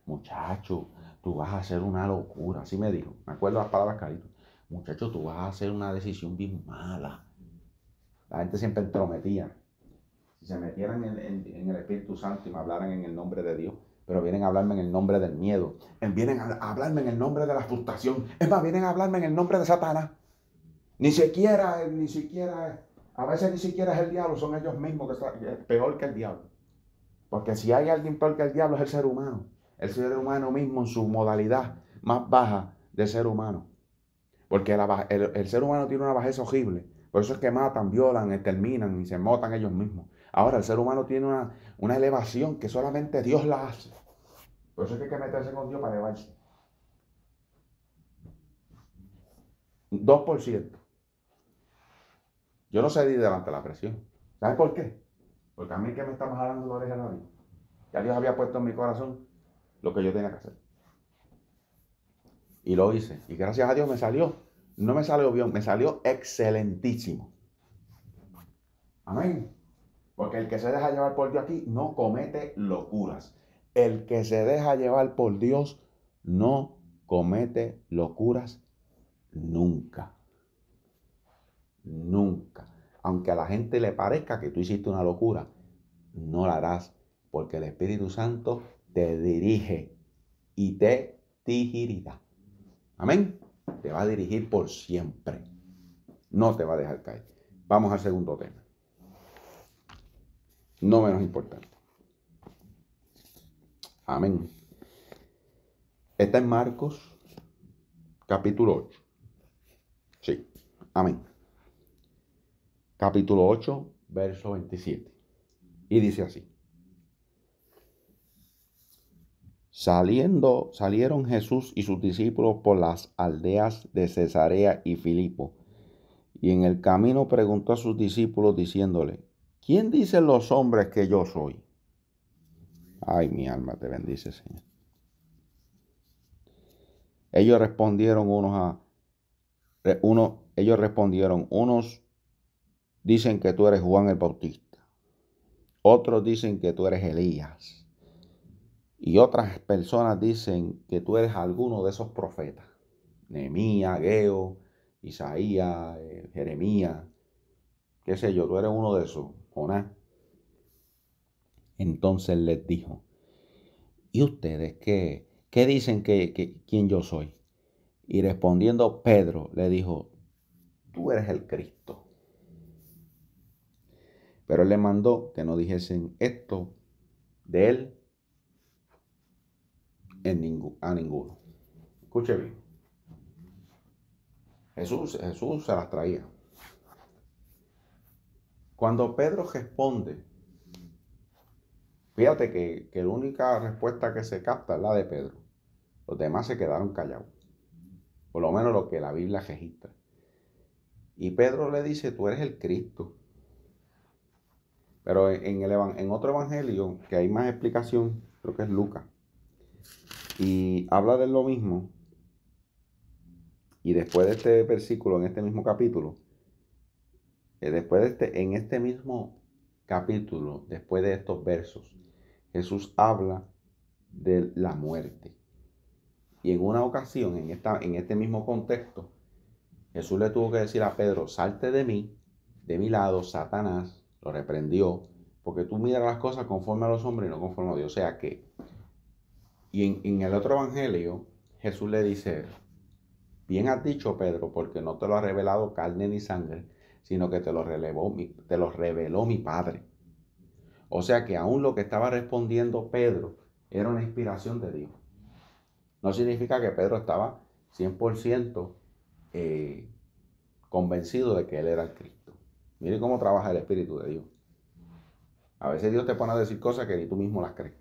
muchacho, tú vas a hacer una locura. Así me dijo. Me acuerdo las palabras caritas. Muchacho, tú vas a hacer una decisión bien mala. La gente siempre entrometía. Si se metieran en el Espíritu Santo y me hablaran en el nombre de Dios, pero vienen a hablarme en el nombre del miedo. Vienen a hablarme en el nombre de la frustración. Es más, vienen a hablarme en el nombre de Satanás. Ni siquiera, a veces ni siquiera es el diablo, son ellos mismos que es peor que el diablo. Porque si hay alguien peor que el diablo es el ser humano. El ser humano mismo en su modalidad más baja de ser humano. Porque el ser humano tiene una bajeza horrible. Por eso es que matan, violan, exterminan y se matan ellos mismos. Ahora el ser humano tiene una elevación que solamente Dios la hace. Por eso es que hay que meterse con Dios para elevarse. 2%. Yo no cedí delante de la presión. ¿Sabes por qué? Porque a mí que me estaba jalando la oreja a Dios. Ya Dios había puesto en mi corazón lo que yo tenía que hacer. Y lo hice. Y gracias a Dios me salió. No me salió bien, me salió excelentísimo. Amén. Porque el que se deja llevar por Dios aquí no comete locuras. El que se deja llevar por Dios no comete locuras nunca. Nunca. Aunque a la gente le parezca que tú hiciste una locura, no la harás, porque el Espíritu Santo te dirige y te dirigirá. Amén. Te va a dirigir por siempre. No te va a dejar caer. Vamos al segundo tema. No menos importante. Amén. Está en Marcos, capítulo 8. Sí. Amén. Capítulo 8, verso 27. Y dice así. Salieron Jesús y sus discípulos por las aldeas de Cesarea y Filipo. Y en el camino preguntó a sus discípulos diciéndole, ¿quién dicen los hombres que yo soy? Ay, mi alma te bendice, Señor. Ellos respondieron unos dicen que tú eres Juan el Bautista. Otros dicen que tú eres Elías. Y otras personas dicen que tú eres alguno de esos profetas. Nehemías, Ageo, Isaías, Jeremías. qué sé yo, tú eres uno de esos, Jonás. Entonces les dijo, ¿y ustedes qué dicen quién yo soy? Y respondiendo Pedro le dijo, tú eres el Cristo. Pero él le mandó que no dijesen esto de él a ninguno. Escuche bien. Jesús se las traía. Cuando Pedro responde, fíjate que la única respuesta que se capta es la de Pedro. Los demás se quedaron callados. Por lo menos lo que la Biblia registra. Y Pedro le dice, tú eres el Cristo. Pero en otro evangelio, que hay más explicación, creo que es Lucas, y habla de lo mismo. Y después de este versículo, en este mismo capítulo, en este mismo capítulo, después de estos versos, Jesús habla de la muerte. Y en una ocasión, en este mismo contexto, Jesús le tuvo que decir a Pedro, salte de mí, de mi lado, Satanás, lo reprendió, porque tú miras las cosas conforme a los hombres y no conforme a Dios. O sea que, y en el otro evangelio, Jesús le dice, bien has dicho, Pedro, porque no te lo ha revelado carne ni sangre, sino que te lo reveló mi Padre. O sea que aún lo que estaba respondiendo Pedro era una inspiración de Dios. No significa que Pedro estaba 100% convencido de que él era el Cristo. Mire cómo trabaja el Espíritu de Dios. A veces Dios te pone a decir cosas que ni tú mismo las crees.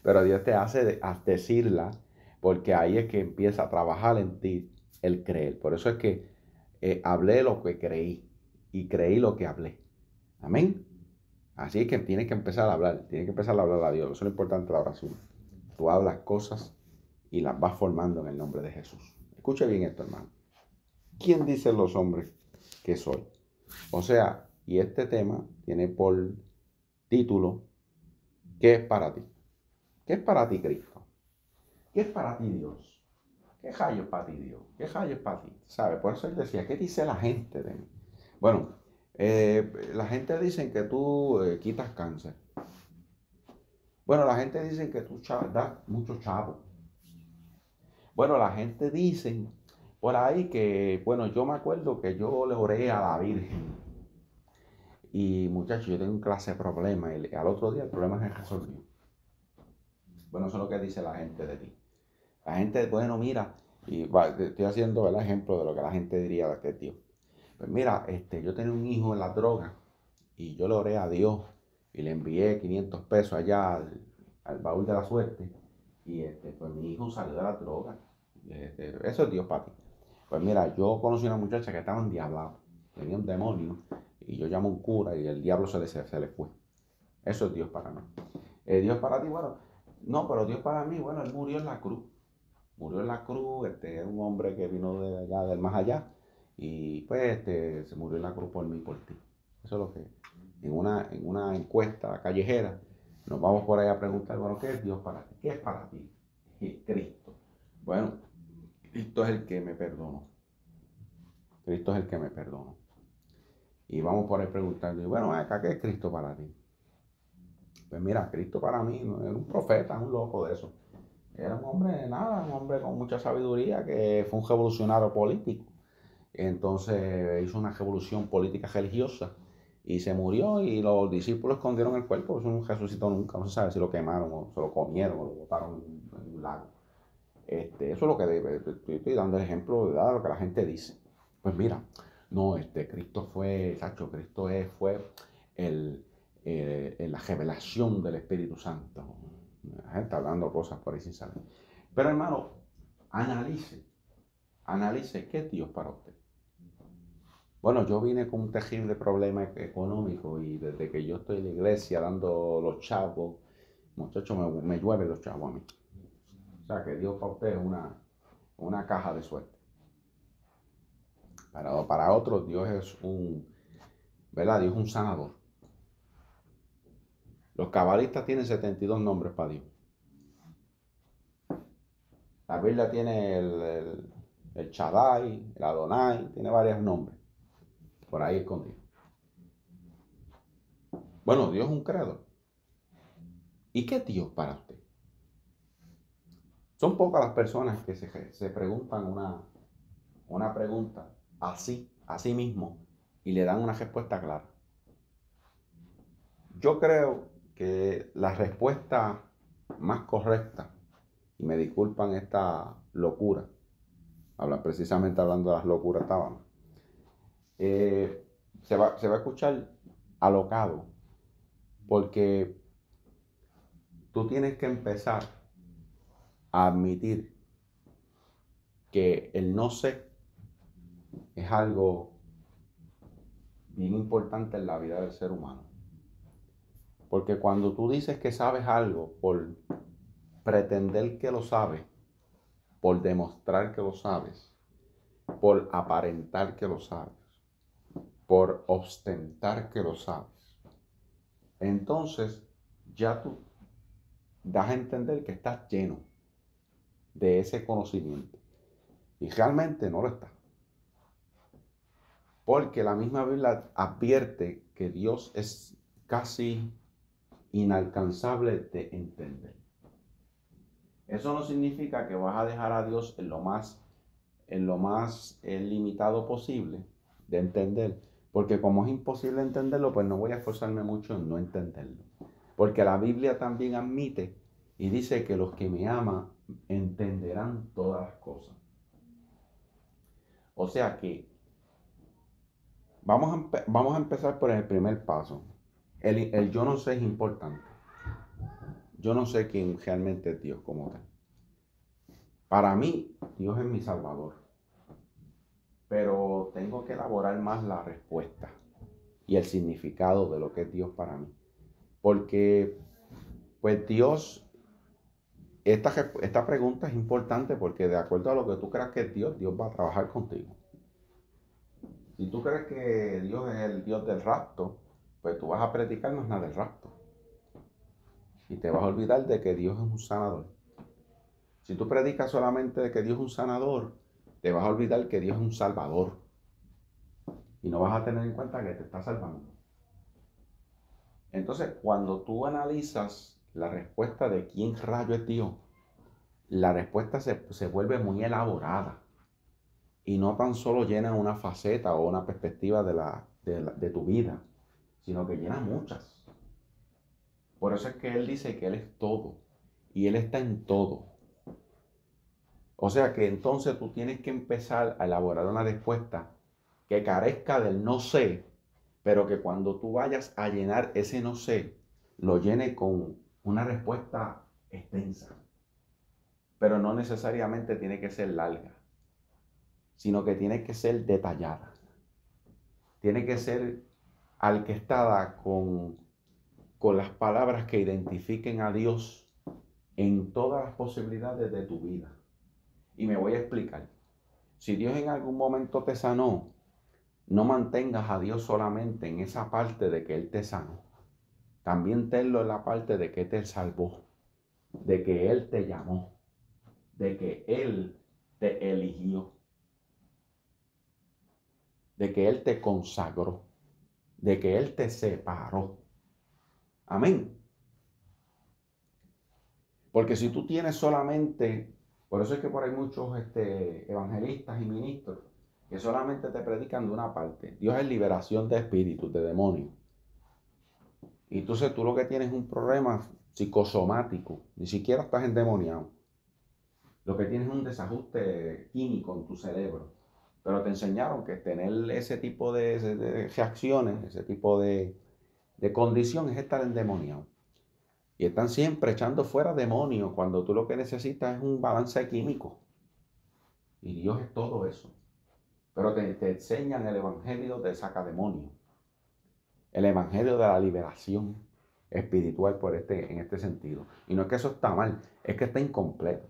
Pero Dios te hace decirlas porque ahí es que empieza a trabajar en ti el creer. Por eso es que hablé lo que creí y creí lo que hablé. Amén. Así es que tienes que empezar a hablar, tienes que empezar a hablar a Dios. Eso es lo importante de la oración. Tú hablas cosas y las vas formando en el nombre de Jesús. Escuche bien esto, hermano. ¿Quién dicen los hombres que soy? O sea, y este tema tiene por título, ¿qué es para ti? ¿Qué es para ti Cristo? ¿Qué es para ti Dios? ¿Qué rayo es para ti Dios? ¿Qué rayo es para ti? ¿Sabe? Por eso él decía, ¿qué dice la gente de mí? Bueno, la gente dice que tú quitas cáncer. Bueno, la gente dice que tú das mucho chavo. Bueno, la gente dice por ahí que, bueno, yo me acuerdo que yo le oré a la Virgen. Y muchachos, yo tengo un clase de problema y al otro día el problema se resolvió. Bueno, eso es lo que dice la gente de ti. La gente, bueno, mira, estoy haciendo el ejemplo de lo que la gente diría de aquel Dios. Pues mira, yo tenía un hijo en la droga y yo le oré a Dios y le envié 500 pesos allá al baúl de la suerte y pues mi hijo salió de la droga. Eso es Dios para ti. Pues mira, yo conocí una muchacha que estaba endiablada, tenía un demonio y yo llamo a un cura y el diablo se le fue. Eso es Dios para mí. Dios para ti, bueno, no, pero Dios para mí, bueno, él murió en la cruz. Murió en la cruz, es un hombre que vino de allá, del más allá, y pues se murió en la cruz por mí y por ti. Eso es lo que, en una encuesta callejera, nos vamos por ahí a preguntar, bueno, ¿qué es Dios para ti? ¿Qué es para ti? Y Cristo. Bueno, Cristo es el que me perdonó. Cristo es el que me perdonó. Y vamos por ahí preguntando, bueno, acá, ¿qué es Cristo para ti? Pues mira, Cristo para mí no era un profeta, un loco de eso. Era un hombre de nada, un hombre con mucha sabiduría que fue un revolucionario político. Entonces hizo una revolución política religiosa y se murió y los discípulos escondieron el cuerpo. Eso no resucitó nunca, no se sabe si lo quemaron o se lo comieron o lo botaron en un lago. Eso es lo que estoy dando el ejemplo de lo que la gente dice. Pues mira, no, Cristo fue, Sacho, fue el, la revelación del Espíritu Santo. La gente está hablando cosas por ahí sin saber. Pero hermano, analice qué es Dios para usted. Bueno, yo vine con un terrible problema económico y desde que yo estoy en la iglesia dando los chavos, muchachos, me llueven los chavos a mí. O sea, que Dios para usted es una caja de suerte. Para otros, Dios es ¿verdad? Dios es un sanador. Los cabalistas tienen 72 nombres para Dios. La Biblia tiene el Shaddai, el Adonai, tiene varios nombres por ahí escondidos. Bueno, Dios es un creador. ¿Y qué es Dios para usted? Son pocas las personas que se preguntan una pregunta así mismo, y le dan una respuesta clara. Yo creo que la respuesta más correcta, y me disculpan esta locura, precisamente hablando de las locuras estábamos, se va a escuchar alocado, porque tú tienes que empezar a admitir que el no sé es algo bien importante en la vida del ser humano. Porque cuando tú dices que sabes algo por pretender que lo sabes, por demostrar que lo sabes, por aparentar que lo sabes, por ostentar que lo sabes, entonces ya tú das a entender que estás lleno de ese conocimiento. Y realmente no lo estás. Porque la misma Biblia advierte que Dios es casi inalcanzable de entender. Eso no significa que vas a dejar a Dios en lo más limitado posible de entender. Porque como es imposible entenderlo, pues no voy a esforzarme mucho en no entenderlo. Porque la Biblia también admite y dice que los que me aman entenderán todas las cosas. O sea que vamos a empezar por el primer paso. El yo no sé es importante. Yo no sé quién realmente es Dios como tal. Para mí, Dios es mi Salvador. Pero tengo que elaborar más la respuesta y el significado de lo que es Dios para mí. Porque, pues Dios, esta pregunta es importante porque de acuerdo a lo que tú creas que es Dios, Dios va a trabajar contigo. Si tú crees que Dios es el Dios del rapto, pues tú vas a predicar más nada del rapto. Y te vas a olvidar de que Dios es un sanador. Si tú predicas solamente de que Dios es un sanador, te vas a olvidar que Dios es un salvador. Y no vas a tener en cuenta que te está salvando. Entonces, cuando tú analizas la respuesta de quién rayo es Dios, la respuesta se vuelve muy elaborada. Y no tan solo llena una faceta o una perspectiva de tu vida, sino que llena muchas. Por eso es que Él dice que Él es todo. Y Él está en todo. O sea que entonces tú tienes que empezar a elaborar una respuesta que carezca del no sé, pero que cuando tú vayas a llenar ese no sé, lo llene con una respuesta extensa. Pero no necesariamente tiene que ser larga, sino que tiene que ser detallada. Tiene que ser orquestada con las palabras que identifiquen a Dios en todas las posibilidades de tu vida. Y me voy a explicar. Si Dios en algún momento te sanó, no mantengas a Dios solamente en esa parte de que Él te sanó. También tenlo en la parte de que te salvó, de que Él te llamó, de que Él te eligió, de que Él te consagró, de que Él te separó. Amén. Porque si tú tienes solamente, por eso es que por ahí muchos evangelistas y ministros que solamente te predican de una parte. Dios es liberación de espíritus, de demonios. Y entonces tú lo que tienes es un problema psicosomático, ni siquiera estás endemoniado. Lo que tienes es un desajuste químico en tu cerebro. Pero te enseñaron que tener ese tipo de reacciones, ese tipo de condición es estar endemoniado. Y están siempre echando fuera demonios cuando tú lo que necesitas es un balance químico. Y Dios es todo eso. Pero te enseñan el evangelio de sacademonio. El evangelio de la liberación espiritual en este sentido. Y no es que eso está mal, es que está incompleto.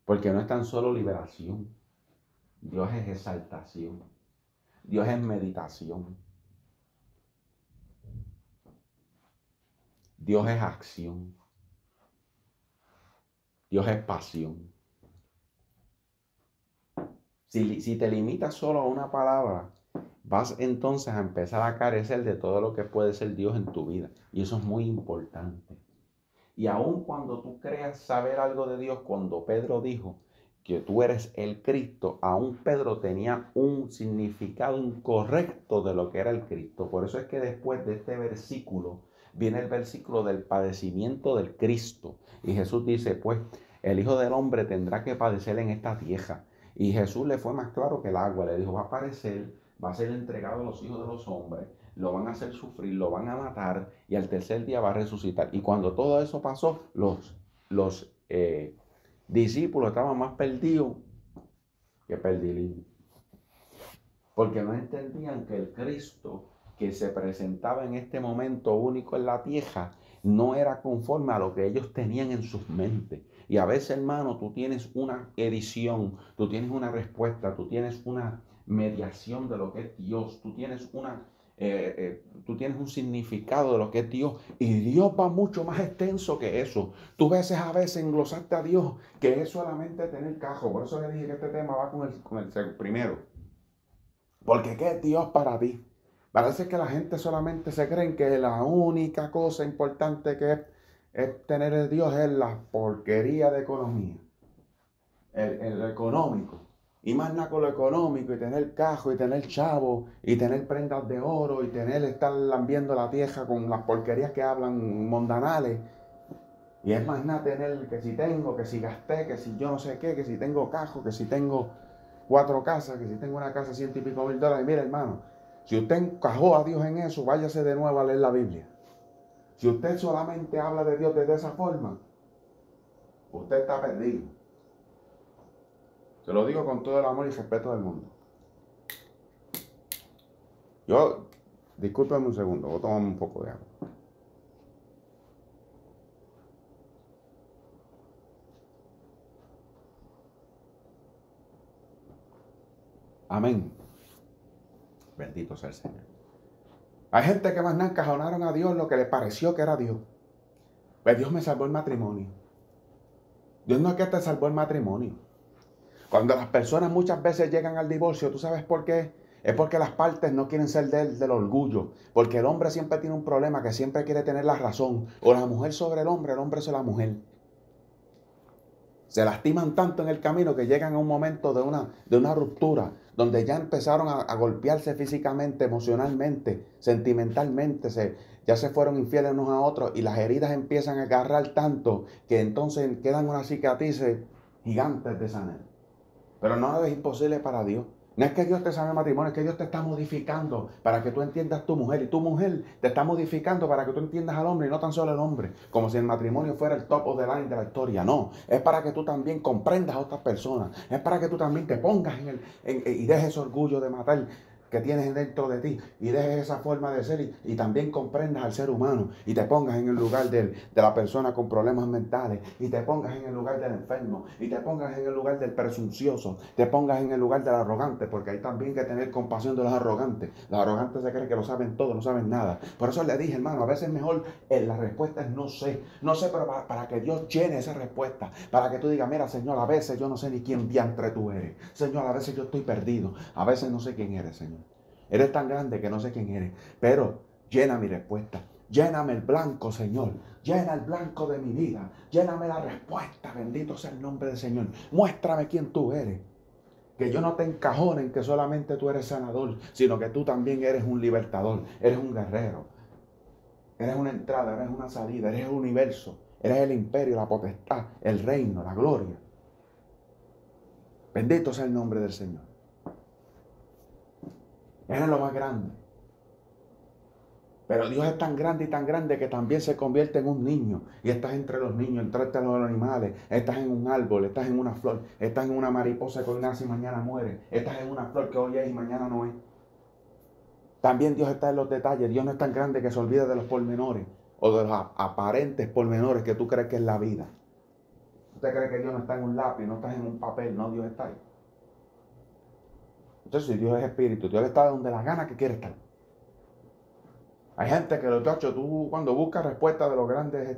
Porque no es tan solo liberación. Dios es exaltación. Dios es meditación. Dios es acción. Dios es pasión. Si te limitas solo a una palabra, vas entonces a empezar a carecer de todo lo que puede ser Dios en tu vida. Y eso es muy importante. Y aun cuando tú creas saber algo de Dios, cuando Pedro dijo que tú eres el Cristo, aún Pedro tenía un significado incorrecto de lo que era el Cristo. Por eso es que después de este versículo viene el versículo del padecimiento del Cristo. Y Jesús dice, pues, el Hijo del Hombre tendrá que padecer en esta tierra. Y Jesús le fue más claro que el agua. Le dijo, va a padecer, va a ser entregado a los hijos de los hombres, lo van a hacer sufrir, lo van a matar y al tercer día va a resucitar. Y cuando todo eso pasó, los discípulos estaban más perdidos que perdilín. Porque no entendían que el Cristo que se presentaba en este momento único en la tierra no era conforme a lo que ellos tenían en sus mentes. Y a veces, hermano, tú tienes una edición, tú tienes una respuesta, tú tienes una mediación de lo que es Dios, tú tienes un significado de lo que es Dios, y Dios va mucho más extenso que eso. Tú a veces englosarte a Dios que es solamente tener cajo. Por eso le dije que este tema va con el primero. Porque ¿qué es Dios para ti? Parece que la gente solamente se cree que la única cosa importante que es tener a Dios es la porquería de economía, el económico. Y más nada con lo económico, y tener cajo, y tener chavo, y tener prendas de oro, y estar lambiendo la tierra con las porquerías que hablan mundanales. Y es más nada tener que si tengo, que si gasté, que si yo no sé qué, que si tengo cajo, que si tengo 4 casas, que si tengo una casa $100 y pico mil. Mire, hermano, si usted encajó a Dios en eso, váyase de nuevo a leer la Biblia. Si usted solamente habla de Dios de esa forma, usted está perdido. Se lo digo con todo el amor y respeto del mundo. Discúlpeme un segundo, voy a tomar un poco de agua. Amén. Bendito sea el Señor. Hay gente que más nada encajonaron a Dios lo que le pareció que era Dios. Pues Dios me salvó el matrimonio. Dios no es que te salvó el matrimonio. Cuando las personas muchas veces llegan al divorcio, ¿tú sabes por qué? Es porque las partes no quieren ser del orgullo. Porque el hombre siempre tiene un problema, que siempre quiere tener la razón. O la mujer sobre el hombre sobre la mujer. Se lastiman tanto en el camino que llegan a un momento de una ruptura, donde ya empezaron a golpearse físicamente, emocionalmente, sentimentalmente, ya se fueron infieles unos a otros, y las heridas empiezan a agarrar tanto que entonces quedan unas cicatrices gigantes de sanar. Pero nada es imposible para Dios. No es que Dios te sane el matrimonio, es que Dios te está modificando para que tú entiendas tu mujer. Y tu mujer te está modificando para que tú entiendas al hombre y no tan solo al hombre. Como si el matrimonio fuera el top of the line de la historia. No, es para que tú también comprendas a otras personas. Es para que tú también te pongas y dejes ese orgullo de matar que tienes dentro de ti, y dejes esa forma de ser, y también comprendas al ser humano, y te pongas en el lugar de la persona con problemas mentales, y te pongas en el lugar del enfermo, y te pongas en el lugar del presuncioso, te pongas en el lugar del arrogante, porque hay también que tener compasión de los arrogantes. Los arrogantes se creen que lo saben todo, no saben nada. Por eso le dije, hermano, a veces mejor la respuesta es no sé, pero para que Dios llene esa respuesta, para que tú digas, mira, Señor, a veces yo no sé ni quién diantre tú eres, Señor, a veces yo estoy perdido, a veces no sé quién eres, Señor. Eres tan grande que no sé quién eres, pero llena mi respuesta. Lléname el blanco, Señor. Llena el blanco de mi vida. Lléname la respuesta. Bendito sea el nombre del Señor. Muéstrame quién tú eres. Que yo no te encajone en que solamente tú eres sanador, sino que tú también eres un libertador. Eres un guerrero. Eres una entrada, eres una salida, eres el universo. Eres el imperio, la potestad, el reino, la gloria. Bendito sea el nombre del Señor. Eres lo más grande. Pero Dios es tan grande y tan grande que también se convierte en un niño. Y estás entre los niños, entre los animales. Estás en un árbol, estás en una flor. Estás en una mariposa que hoy nace y mañana muere. Estás en una flor que hoy es y mañana no es. También Dios está en los detalles. Dios no es tan grande que se olvide de los pormenores o de los aparentes pormenores que tú crees que es la vida. Usted cree que Dios no está en un lápiz, no está en un papel. No, Dios está ahí. Entonces, si Dios es espíritu, Dios está donde la gana que quiere estar. Hay gente que, tú cuando buscas respuestas de los grandes,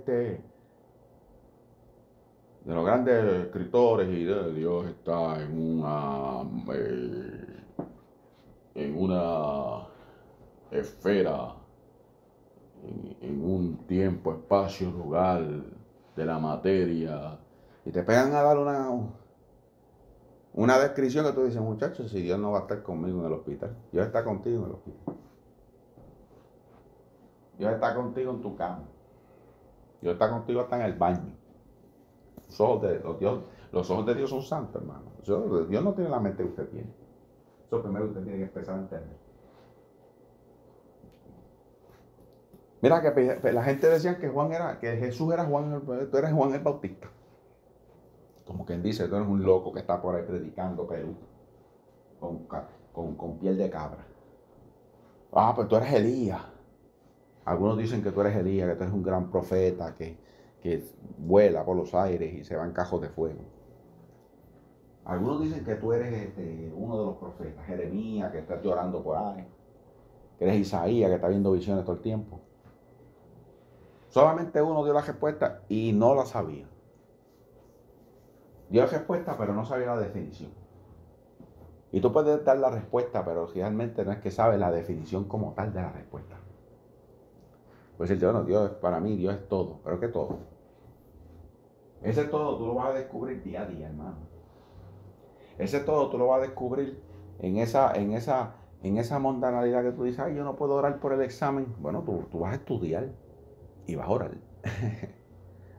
escritores, y de Dios está en una esfera, en un tiempo, espacio, lugar de la materia, y te pegan a dar una descripción que tú dices, muchachos, si Dios no va a estar conmigo en el hospital, Dios está contigo en el hospital. Dios está contigo en tu cama. Dios está contigo hasta en el baño. Los ojos de Dios son santos, hermano. Dios no tiene la mente que usted tiene. Eso primero usted tiene que empezar a entender. Mira que la gente decía que Jesús era Juan, tú eres Juan el Bautista. Como quien dice, tú eres un loco que está por ahí predicando Perú con piel de cabra. Ah, pues tú eres Elías. Algunos dicen que tú eres Elías, que tú eres un gran profeta que vuela por los aires y se va en cajos de fuego. Algunos dicen que tú eres uno de los profetas, Jeremías, que está llorando por ahí. Que eres Isaías, que está viendo visiones todo el tiempo. Solamente uno dio la respuesta y no la sabía. Dio la respuesta, pero no sabía la definición. Y tú puedes dar la respuesta, pero realmente no es que sabes la definición como tal de la respuesta. Pues el Dios, para mí, Dios es todo. ¿Pero qué todo? Ese todo tú lo vas a descubrir día a día, hermano. Ese todo tú lo vas a descubrir en esa mundanalidad que tú dices, ay, yo no puedo orar por el examen. Bueno, tú vas a estudiar y vas a orar.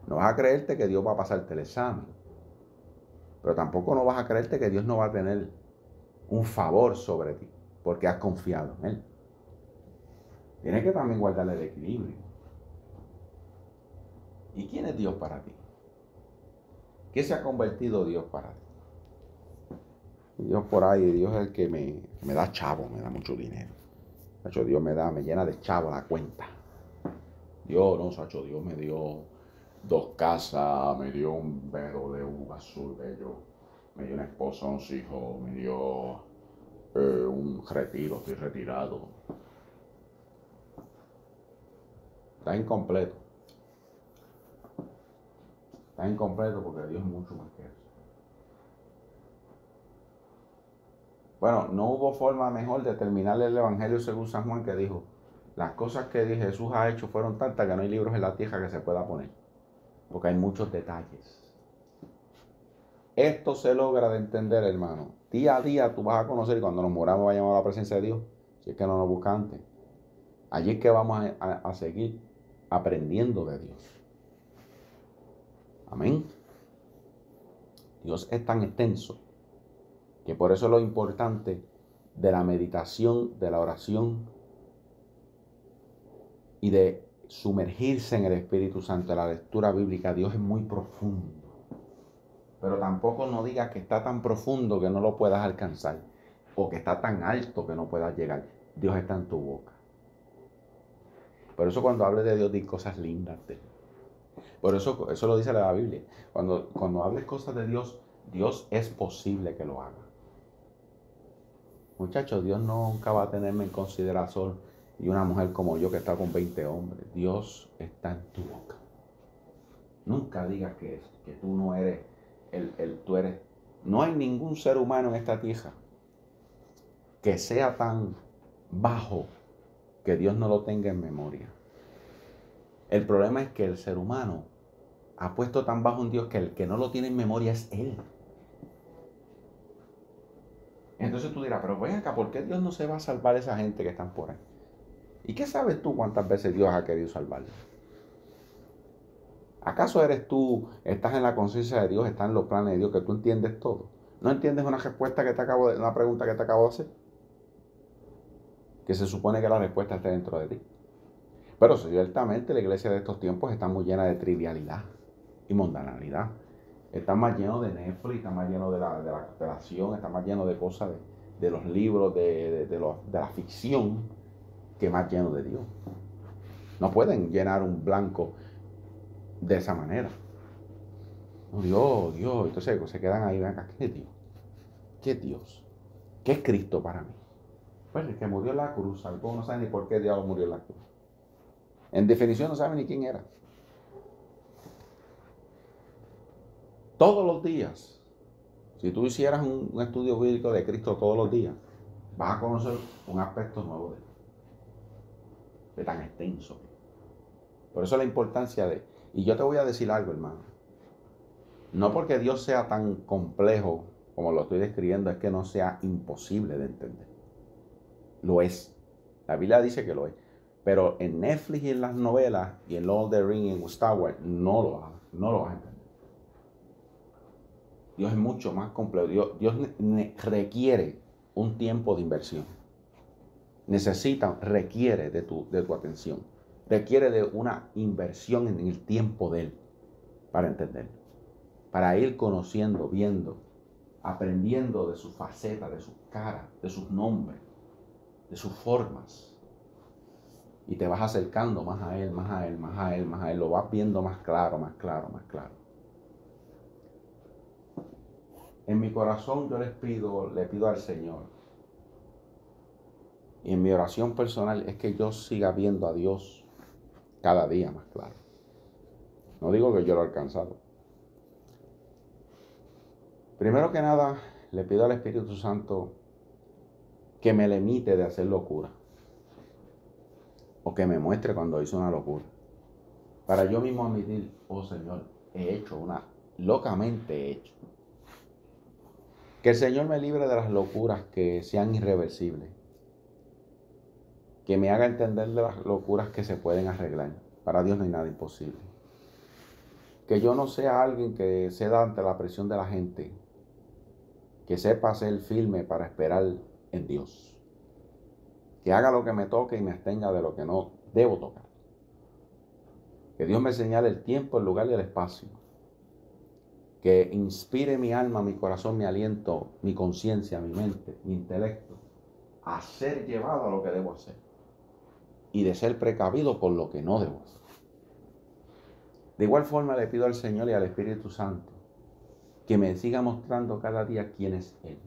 No vas a creerte que Dios va a pasarte el examen. Pero tampoco no vas a creerte que Dios no va a tener un favor sobre ti, porque has confiado en Él. Tienes que también guardar el equilibrio. ¿Y quién es Dios para ti? ¿Qué se ha convertido Dios para ti? Dios por ahí, Dios es el que me da chavo, me da mucho dinero. Sacho, Dios me llena de chavo la cuenta. Dios me dio 2 casas, me dio un BMW azul bello, me dio una esposa, 11 hijos, me dio un retiro, estoy retirado. Está incompleto. Está incompleto porque Dios es mucho más que eso. Bueno, no hubo forma mejor de terminar el Evangelio según San Juan, que dijo, las cosas que Jesús ha hecho fueron tantas que no hay libros en la tierra que se pueda poner, porque hay muchos detalles. Esto se logra de entender, hermano. Día a día tú vas a conocer, y cuando nos moramos vayamos a la presencia de Dios, si es que no nos busca antes. Allí es que vamos a seguir aprendiendo de Dios. Amén. Dios es tan extenso que por eso es lo importante de la meditación, de la oración y de sumergirse en el Espíritu Santo, de la lectura bíblica. Dios es muy profundo. Pero tampoco no digas que está tan profundo que no lo puedas alcanzar, o que está tan alto que no puedas llegar. Dios está en tu boca. Por eso cuando hables de Dios, di cosas lindas de Él. Por eso lo dice la Biblia. Cuando hables cosas de Dios, Dios es posible que lo haga. Muchachos, Dios nunca va a tenerme en consideración y una mujer como yo que está con 20 hombres. Dios está en tu boca. Nunca digas que tú no eres tú eres. No hay ningún ser humano en esta tierra que sea tan bajo que Dios no lo tenga en memoria. El problema es que el ser humano ha puesto tan bajo un Dios que el que no lo tiene en memoria es Él. Entonces tú dirás, pero ven acá, ¿por qué Dios no se va a salvar a esa gente que están por ahí? ¿Y qué sabes tú cuántas veces Dios ha querido salvarlos? ¿Acaso estás en la conciencia de Dios, estás en los planes de Dios, que tú entiendes todo? ¿No entiendes una pregunta que te acabo de hacer? Que se supone que la respuesta está dentro de ti. Pero ciertamente la iglesia de estos tiempos está muy llena de trivialidad y mundanalidad. Está más lleno de Netflix, está más lleno de la constelación, está más lleno de cosas de los libros, de la ficción, que más lleno de Dios. No pueden llenar un blanco de esa manera. No, Dios. Entonces se quedan ahí, ven acá, ¿qué es Dios? ¿Qué es Dios? ¿Qué es Cristo para mí? Pues el que murió en la cruz, algunos no saben ni por qué Dios murió en la cruz. En definición no saben ni quién era. Todos los días, si tú hicieras un estudio bíblico de Cristo todos los días, Vas a conocer un aspecto nuevo de tan extenso. Por eso la importancia de... Y yo te voy a decir algo, hermano. No porque Dios sea tan complejo como lo estoy describiendo, es que no sea imposible de entender. Lo es. La Biblia dice que lo es. Pero en Netflix y en las novelas y en Lord of the Rings y en Star Wars no lo vas a entender. Dios es mucho más complejo. Dios requiere un tiempo de inversión. Requiere de tu atención. Requiere de una inversión en el tiempo de Él para entenderlo. Para ir conociendo, viendo, aprendiendo de sus facetas, de sus caras, de sus nombres, de sus formas. Y te vas acercando más a Él, más a Él, más a Él, más a Él. Lo vas viendo más claro, más claro, más claro. En mi corazón yo le pido al Señor. Y en mi oración personal es que yo siga viendo a Dios cada día más claro. No digo que yo lo he alcanzado. Primero que nada, le pido al Espíritu Santo que me limite de hacer locura. O que me muestre cuando hice una locura. Para yo mismo admitir, oh Señor, locamente he hecho. Que el Señor me libre de las locuras que sean irreversibles. Que me haga entender de las locuras que se pueden arreglar. Para Dios no hay nada imposible. Que yo no sea alguien que ceda ante la presión de la gente. Que sepa ser firme para esperar en Dios. Que haga lo que me toque y me abstenga de lo que no debo tocar. Que Dios me señale el tiempo, el lugar y el espacio. Que inspire mi alma, mi corazón, mi aliento, mi conciencia, mi mente, mi intelecto, a ser llevado a lo que debo hacer. Y de ser precavido por lo que no debo hacer. De igual forma le pido al Señor y al Espíritu Santo que me siga mostrando cada día quién es Él.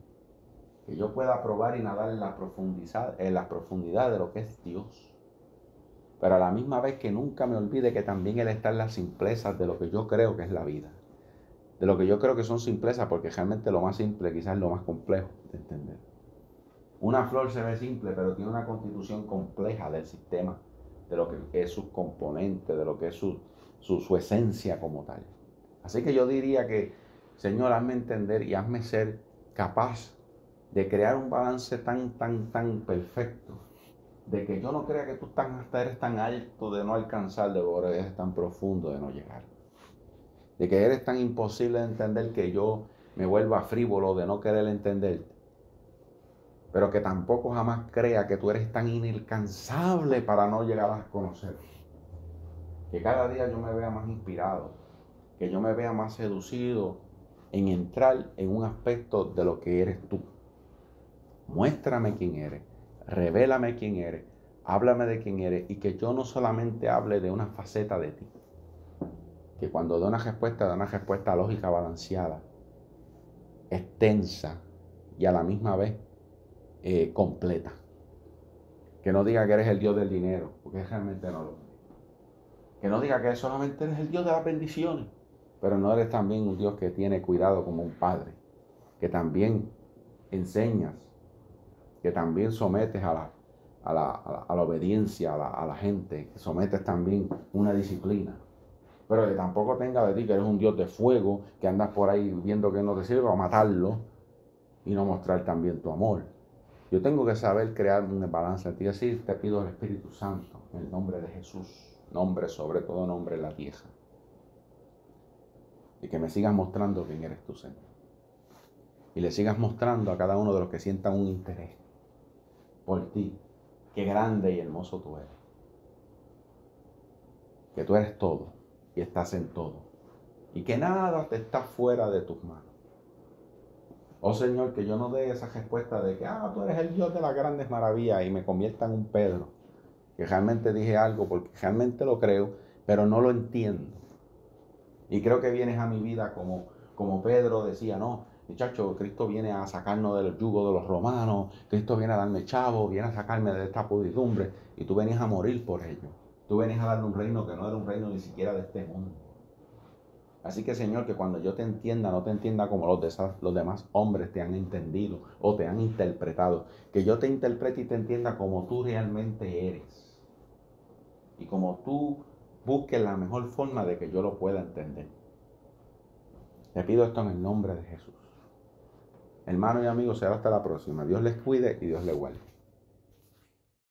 Que yo pueda probar y nadar en la profundidad de lo que es Dios. Pero a la misma vez que nunca me olvide que también Él está en las simplezas de lo que yo creo que es la vida. De lo que yo creo que son simplezas, porque realmente lo más simple quizás es lo más complejo de entender. Una flor se ve simple, pero tiene una constitución compleja del sistema, de lo que es sus componentes, de lo que es su esencia como tal. Así que yo diría que, Señor, hazme entender y hazme ser capaz de crear un balance tan perfecto, de que yo no crea que tú eres tan alto de no alcanzar, de que eres tan profundo de no llegar. De que eres tan imposible de entender que yo me vuelva frívolo de no querer entenderte. Pero que tampoco jamás crea que tú eres tan inalcanzable para no llegar a conocer. Que cada día yo me vea más inspirado, que yo me vea más seducido en entrar en un aspecto de lo que eres tú. Muéstrame quién eres, revélame quién eres, háblame de quién eres y que yo no solamente hable de una faceta de ti. Que cuando dé una respuesta lógica, balanceada, extensa y a la misma vez completa. Que no diga que eres el Dios del dinero, porque realmente no lo es. Que no diga que solamente eres el Dios de las bendiciones, pero no eres también un Dios que tiene cuidado como un padre, que también enseñas, que también sometes a la obediencia a la gente, que sometes también una disciplina. Pero que tampoco tenga de ti que eres un Dios de fuego, que andas por ahí viendo que no te sirve a matarlo y no mostrar también tu amor. Yo tengo que saber crear un balance en ti. Así te pido al Espíritu Santo, en el nombre de Jesús, nombre sobre todo nombre en la tierra. Y que me sigas mostrando quién eres tú, Señor. Y le sigas mostrando a cada uno de los que sientan un interés por ti, qué grande y hermoso tú eres. Que tú eres todo y estás en todo. Y que nada te está fuera de tus manos. Oh Señor, que yo no dé esa respuesta de que tú eres el Dios de las grandes maravillas y me convierta en un Pedro. Que realmente dije algo porque realmente lo creo, pero no lo entiendo. Y creo que vienes a mi vida como Pedro decía, no, muchacho, Cristo viene a sacarnos del yugo de los romanos, Cristo viene a darme chavo, viene a sacarme de esta podridumbre, y tú venías a morir por ello. Tú venías a darme un reino que no era un reino ni siquiera de este mundo. Así que, Señor, que cuando yo te entienda, no te entienda como los demás hombres te han entendido o te han interpretado. Que yo te interprete y te entienda como tú realmente eres. Y como tú busques la mejor forma de que yo lo pueda entender. Te pido esto en el nombre de Jesús. Hermanos y amigos, será hasta la próxima. Dios les cuide y Dios les guarde.